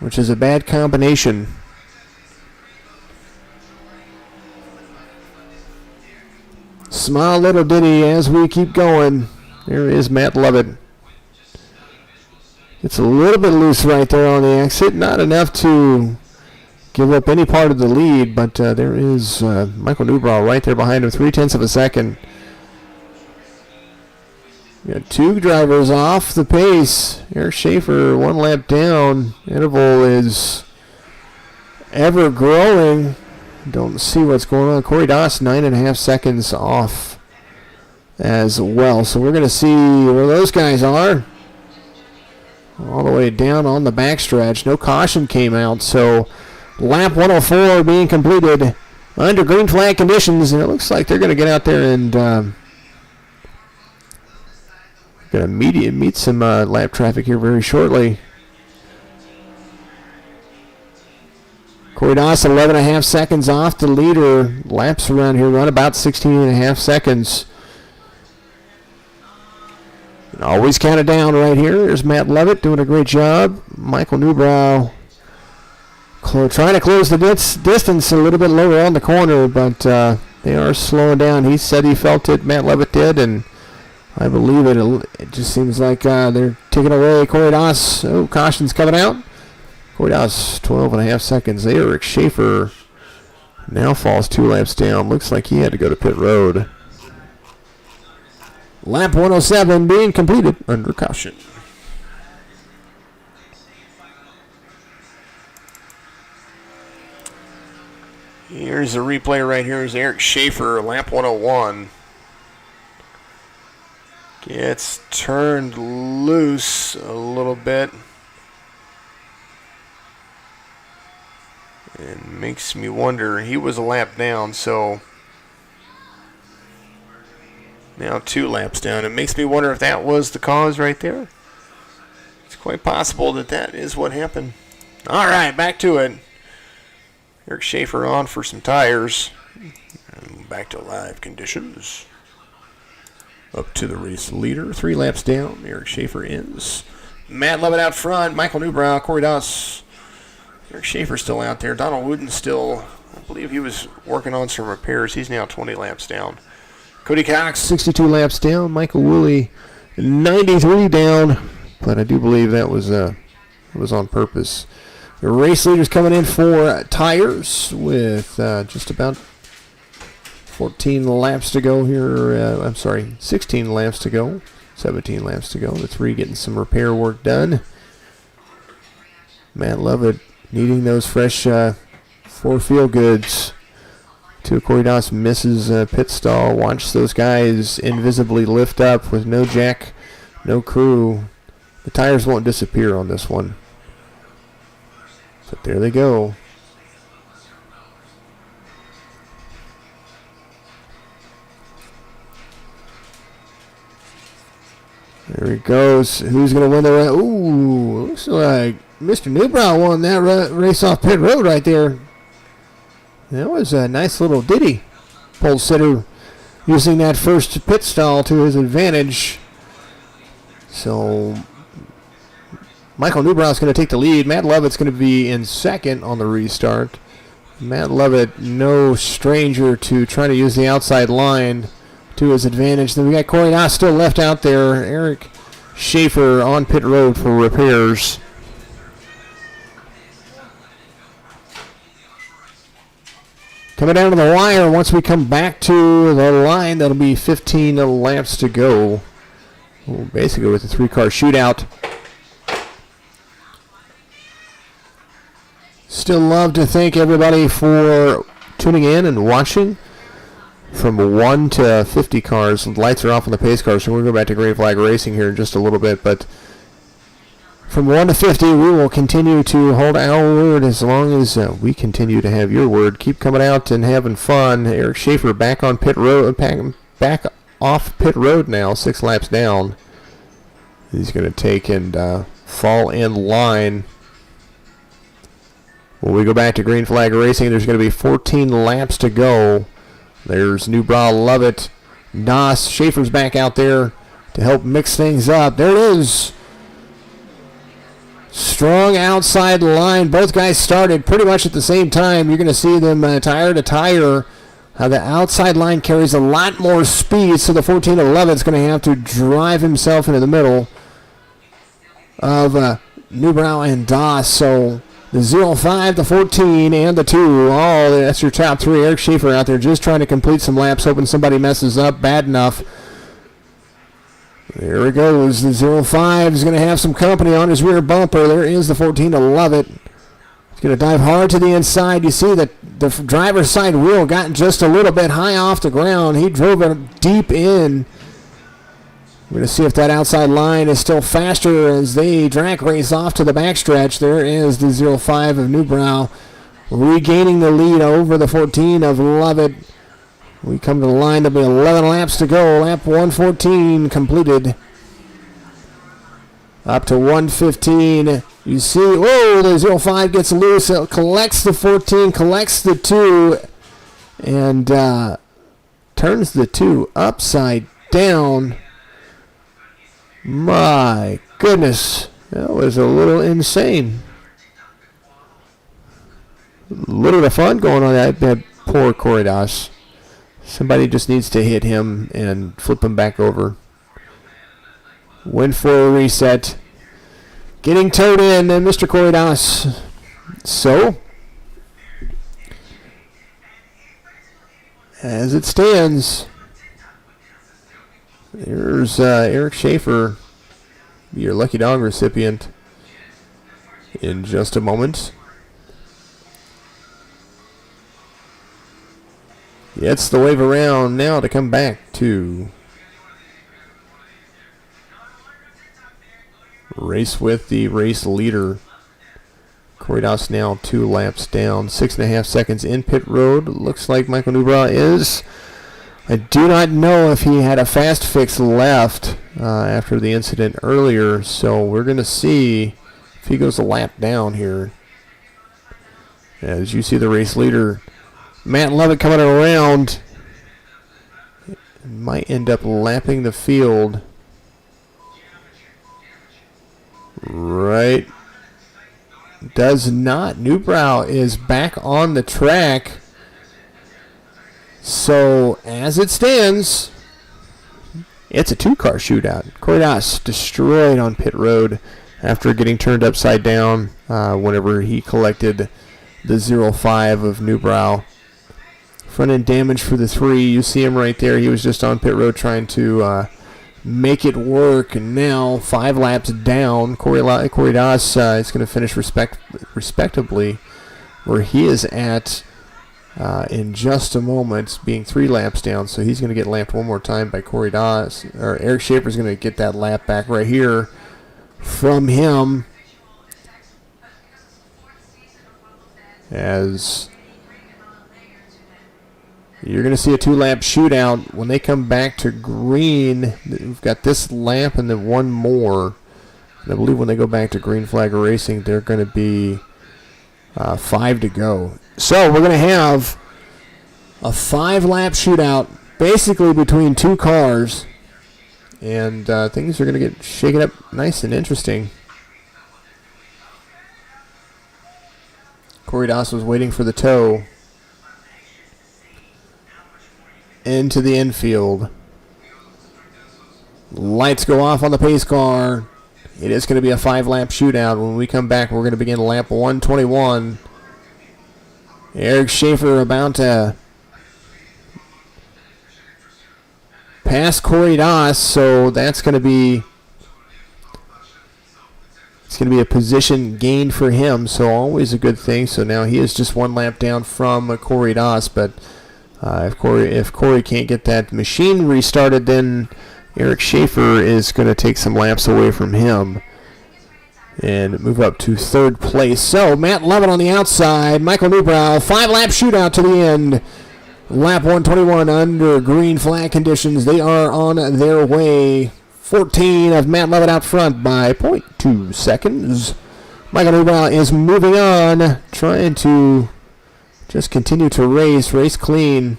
which is a bad combination. Small little ditty as we keep going. There is Matt Lovett. It's a little bit loose right there on the exit. Not enough to give up any part of the lead, but there is Michael Newbrow right there behind him, 0.3 of a second. We got two drivers off the pace. Eric Schaefer 1 lap down. Interval is ever growing. Don't see what's going on. Corey Doss 9.5 seconds off as well. So we're going to see where those guys are. All the way down on the backstretch. No caution came out, so lap 104 being completed under green flag conditions, and it looks like they're going to get out there and going to meet some lap traffic here very shortly. Corey Doss 11.5 seconds off the leader. Laps around here run about 16.5 seconds. And always counted down right here. There's Matt Lovett doing a great job. Michael Newbrow trying to close the distance a little bit lower on the corner, but they are slowing down. He said he felt it. Matt Lovett did, and I believe it. It just seems like they're taking away Corey Doss. Oh, caution's coming out. Corey Doss, 12.5 seconds. Eric Schaefer now falls 2 laps down. Looks like he had to go to pit road. Lap 107 being completed under caution. Here's a replay right here. Is Eric Schaefer, lap 101. Gets turned loose a little bit. And makes me wonder, he was a lap down, so now 2 laps down. It makes me wonder if that was the cause right there. It's quite possible that that is what happened. All right, back to it. Eric Schaefer on for some tires. And back to live conditions. Up to the race leader. 3 laps down. Eric Schaefer is. Matt Lovett out front. Michael Newbrow, Corey Doss. Eric Schaefer still out there. Donald Wooden still, I believe he was working on some repairs. He's now 20 laps down. Cody Cox, 62 laps down. Michael Woolley, 93 down. But I do believe that was on purpose. The race leaders coming in for tires with just about 14 laps to go here. 16 laps to go. 17 laps to go. The 3 getting some repair work done. Matt Lovett needing those fresh 4 feel goods. 2 Corey Doss misses pit stall. Watch those guys invisibly lift up with no jack, no crew. The tires won't disappear on this one. But there they go. There he goes. Who's going to win the race? Ooh, looks like Mr. Newbrow won that race off pit road right there. That was a nice little ditty. Pole sitter using that first pit stall to his advantage. So Michael Newbrow's going to take the lead. Matt Lovett's going to be in second on the restart. Matt Lovett, no stranger to trying to use the outside line to his advantage. Then we got Corey Doss still left out there. Eric Schaefer on pit road for repairs. Coming down to the wire, once we come back to the line, that'll be 15 laps to go. Well, basically with a 3-car shootout. Still love to thank everybody for tuning in and watching. From 1 to 50 cars, the lights are off on the pace cars, so we'll go back to Green Flag Racing here in just a little bit. But from 1 to 50, we will continue to hold our word as long as we continue to have your word. Keep coming out and having fun. Eric Schaefer back on pit road, back off pit road now, 6 laps down. He's going to take and fall in line. When we go back to Green Flag Racing, there's going to be 14 laps to go. There's Newbrow, Lovett, Doss. Schaefer's back out there to help mix things up. There it is. Strong outside line. Both guys started pretty much at the same time. You're going to see them tire to tire The outside line carries a lot more speed, so the 1411 is going to have to drive himself into the middle of Newbrow and Doss. So the 05, the 14, and the 2. Oh, that's your top three. Eric Schaefer out there just trying to complete some laps, hoping somebody messes up bad enough. There it goes. The 05 is going to have some company on his rear bumper. There is the 1411. He's going to dive hard to the inside. You see that the driver's side wheel got just a little bit high off the ground. He drove it deep in. We're going to see if that outside line is still faster as they drag race off to the backstretch. There is the 05 of Newbrow regaining the lead over the 14 of Lovett. We come to the line. There'll be 11 laps to go. Lap 114 completed. Up to 115. You see, whoa, the 05 gets loose. It collects the 14, collects the 2, and turns the 2 upside down. My goodness, that was a little insane. A little bit of fun going on that poor Corey Doss. Somebody just needs to hit him and flip him back over. Went for a reset. Getting towed in, and Mr. Corey Doss. So, as it stands, there's Eric Schaefer, your lucky dog recipient, in just a moment. It's the wave around now to come back to race with the race leader. Corey Doss now 2 laps down, 6.5 seconds in pit road. Looks like Michael Newbrow is. I do not know if he had a fast fix left after the incident earlier, so we're going to see if he goes a lap down here. As you see the race leader, Matt Lovett, coming around. Might end up lapping the field. Right. Does not. Newbrow is back on the track. So, as it stands, it's a 2-car shootout. Corey Doss destroyed on pit road after getting turned upside down whenever he collected the 05 of Newbrow. Front end damage for the 3. You see him right there. He was just on pit road trying to make it work. And now 5 laps down. Corey Doss is going to finish respectably where he is at in just a moment, being 3 laps down. So he's going to get lapped one more time by Corey Doss. Or Eric Schaefer is going to get that lap back right here from him. As you're going to see a 2-lap shootout. When they come back to green, we've got this lap and then one more. And I believe when they go back to green flag racing, they're going to be 5 to go. So we're going to have a 5-lap shootout basically between 2 cars. And things are going to get shaken up nice and interesting. Corey Doss was waiting for the tow into the infield. Lights go off on the pace car. It is going to be a 5-lap shootout. When we come back, we're going to begin lap 121. Eric Schaefer about to pass Corey Doss, so that's going to be a position gain for him, so always a good thing. So now he is just 1 lap down from Corey Doss, but if Corey can't get that machine restarted, then Eric Schaefer is going to take some laps away from him and move up to 3rd place. So Matt Lovett on the outside, Michael Newbrow, 5-lap shootout to the end. Lap 121 under green flag conditions. They are on their way. 14 of Matt Lovett out front by 0.2 seconds. Michael Newbrow is moving on, trying to just continue to race clean.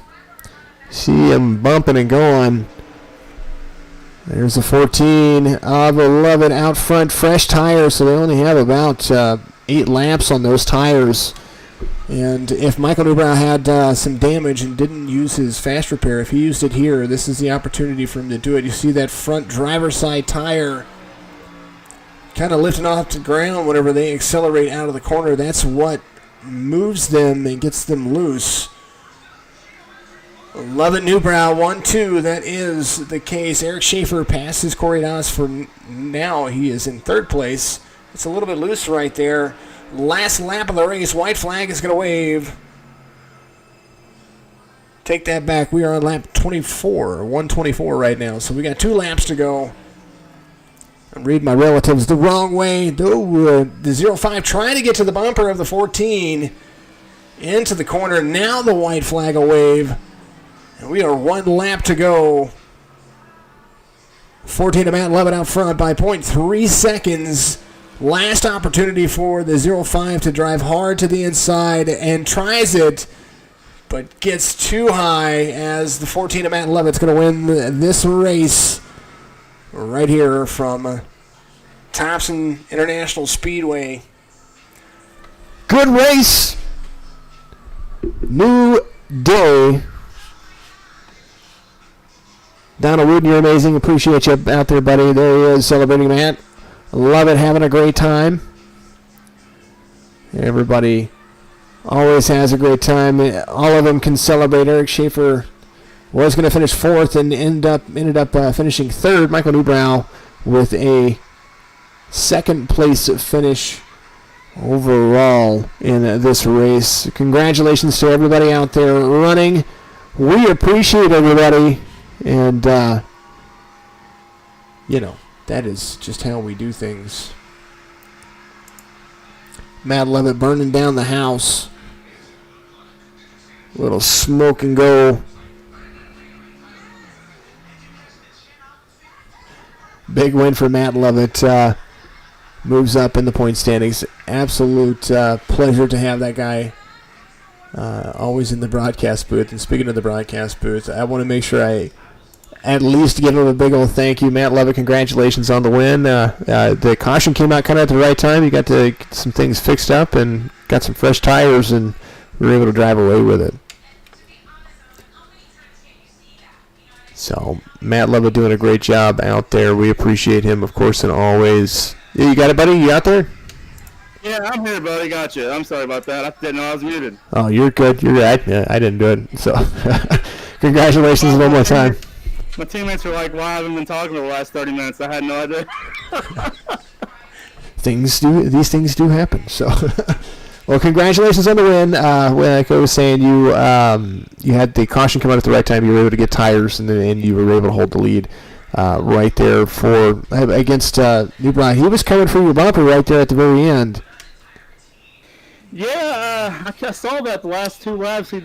See him bumping and going. There's the 14 of 11 out front, fresh tires, so they only have about 8 laps on those tires.
And if Michael Newbrow had some damage and didn't use his fast repair, if he used it here, this is the opportunity for him to do it. You see that front driver's side tire kind of lifting off the ground whenever they accelerate out of the corner. That's what moves them and gets them loose. Lovett Newbrow, 1-2. That is the case. Eric Schaefer passes Corey Doss for now. He is in third place. It's a little bit loose right there. Last lap of the race. White flag is going to wave. Take that back. We are on lap 24, 124 right now. So we got 2 laps to go. I'm reading my relatives the wrong way. The 05 trying to get to the bumper of the 14. Into the corner. Now the white flag will wave. And we are 1 lap to go. 14 to Matt Lovett out front by 0.3 seconds. Last opportunity for the 05 to drive hard to the inside and tries it, but gets too high as the 14 of Matt Lovett's going to win this race right here from Thompson International Speedway.
Good race. New day. Donald Wooden, you're amazing. Appreciate you out there, buddy. There he is celebrating Matt. Love it, having a great time. Everybody always has a great time. All of them can celebrate. Eric Schaefer was going to finish 4th and ended up finishing 3rd. Michael Newbrow with a 2nd place finish overall in this race. Congratulations to everybody out there running. We appreciate everybody, and that is just how we do things. Matt Lovett burning down the house. A little smoke and go. Big win for Matt Lovett. Moves up in the point standings. Absolute pleasure to have that guy always in the broadcast booth. And speaking of the broadcast booth, I want to make sure I at least give him a big old thank you. Matt Lovett, congratulations on the win. The caution came out kind of at the right time. You got to get some things fixed up and got some fresh tires, and we were able to drive away with it. So Matt Lovett doing a great job out there. We appreciate him, of course, and always. Yeah, you got it, buddy? You out there?
Yeah, I'm here, buddy. Got you. I'm sorry about that. I didn't know I was muted.
Oh, you're good. You're right. Yeah, I didn't do it. So congratulations one more time.
My teammates were like, "Why haven't been talking for the last 30 minutes?" I had no idea.
These things do happen. So, well, congratulations on the win. Like I was saying, you had the caution come out at the right time. You were able to get tires, and you were able to hold the lead right there against Newbrow. He was coming for your bumper right there at the very end.
Yeah, I saw that the last 2 laps he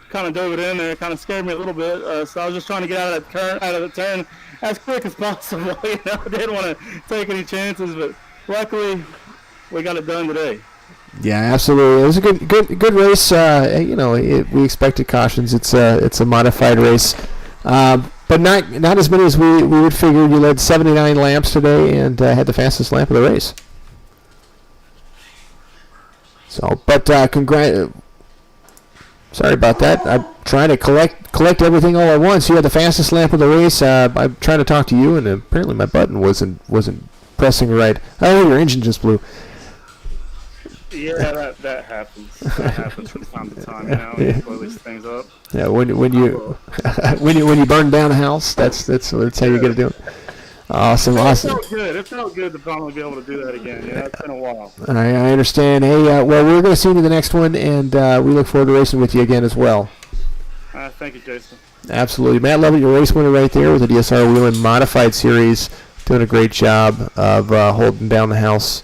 kind of dove it in there. It kind of scared me a little bit. So I was just trying to get out of the turn as quick as possible. I didn't want to take any chances, but luckily we got it done today.
Yeah, absolutely. It was a good race. We expected cautions. It's a modified race, but not as many as we would figure. You led 79 laps today and had the fastest lap of the race. So, but sorry about that. I'm trying to collect everything all at once. You had the fastest lap of the race. I'm trying to talk to you, and apparently my button wasn't pressing right. Oh, your engine just blew.
Yeah, that happens. That happens from time to time. You blow these things up.
Yeah, when you when you burn down a house, that's how you get to do it. Awesome.
It felt good to finally be able to do that again. Yeah, it's been a while.
I understand. Hey, well, we're going to see you in the next one, and we look forward to racing with you again as well.
Thank you, Jason.
Absolutely. Matt Lovett, your race winner right there with the DSR Whelen Modified Series, doing a great job of holding down the house.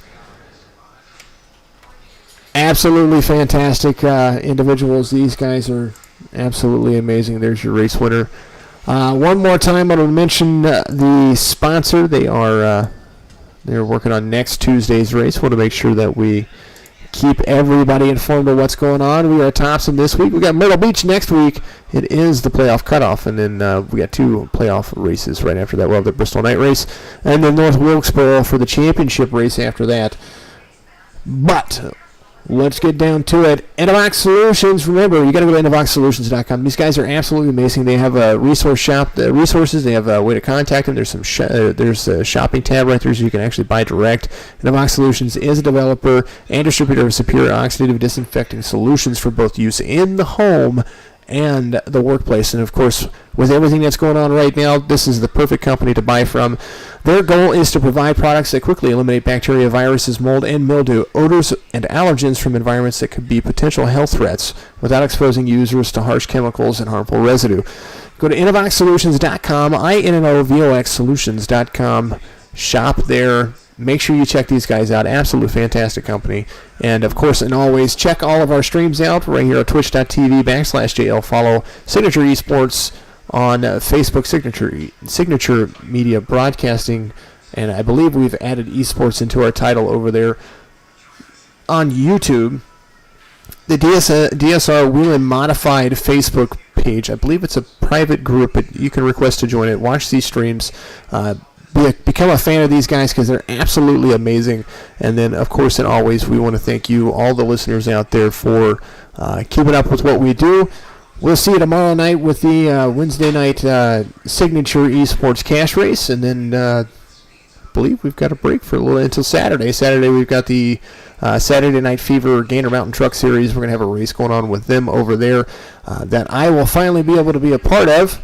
Absolutely fantastic individuals. These guys are absolutely amazing. There's your race winner. One more time, I want to mention the sponsor. They're working on next Tuesday's race. Want to make sure that we keep everybody informed of what's going on. We are at Thompson this week. We got Myrtle Beach next week. It is the playoff cutoff, and then we got 2 playoff races right after that. We'll have the Bristol Night Race, and then North Wilkesboro for the championship race after that. But
let's get down to it. Innovox Solutions. Remember, you got to go to InnovoxSolutions.com. These guys are absolutely amazing. They have a resource shop, resources. They have a way to contact them. There's some there's a shopping tab right there, so you can actually buy direct. Innovox Solutions is a developer and distributor of superior oxidative disinfecting solutions for both use in the home and the workplace. And of course, with everything that's going on right now, this is the perfect company to buy from. Their goal is to provide products that quickly eliminate bacteria, viruses, mold, and mildew, odors, and allergens from environments that could be potential health threats without exposing users to harsh chemicals and harmful residue. Go to InnovoxSolutions.com, INNOVOXSolutions.com, shop there. Make sure you check these guys out. Absolute fantastic company. And, of course, and always, check all of our streams out right here at twitch.tv/JL. Follow Signature Esports on Facebook, Signature Media Broadcasting. And I believe we've added esports into our title over there on YouTube. The DSR Whelen Modified Facebook page, I believe it's a private group, but you can request to join it. Watch these streams. Become a fan of these guys because they're absolutely amazing. And then, of course, and always, we want to thank you, all the listeners out there, for keeping up with what we do. We'll see you tomorrow night with the Wednesday night Signature Esports Cash Race. And then I believe we've got a break for a little until Saturday. Saturday, we've got the Saturday Night Fever Gainer Mountain Truck Series. We're going to have a race going on with them over there that I will finally be able to be a part of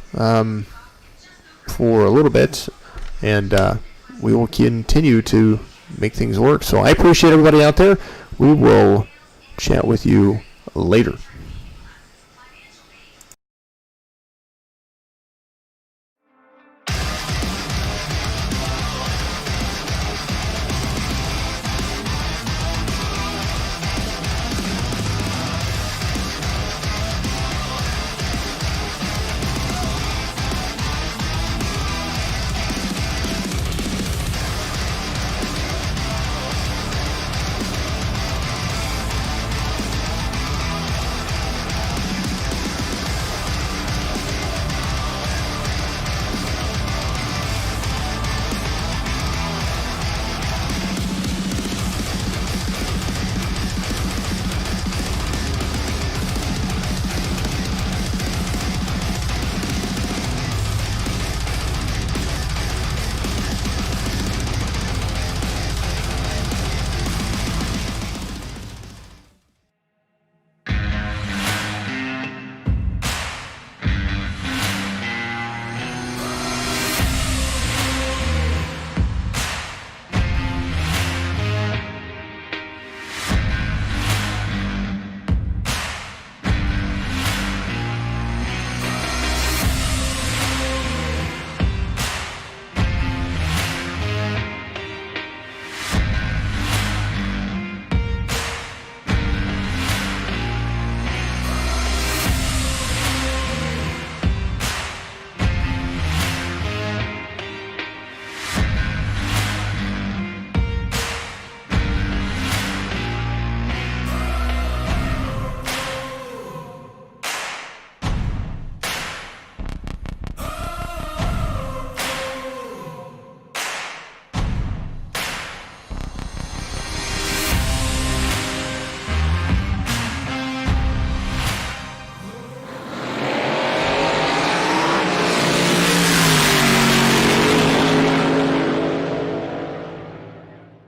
for a little bit. And we will continue to make things work. So I appreciate everybody out there. We will chat with you later.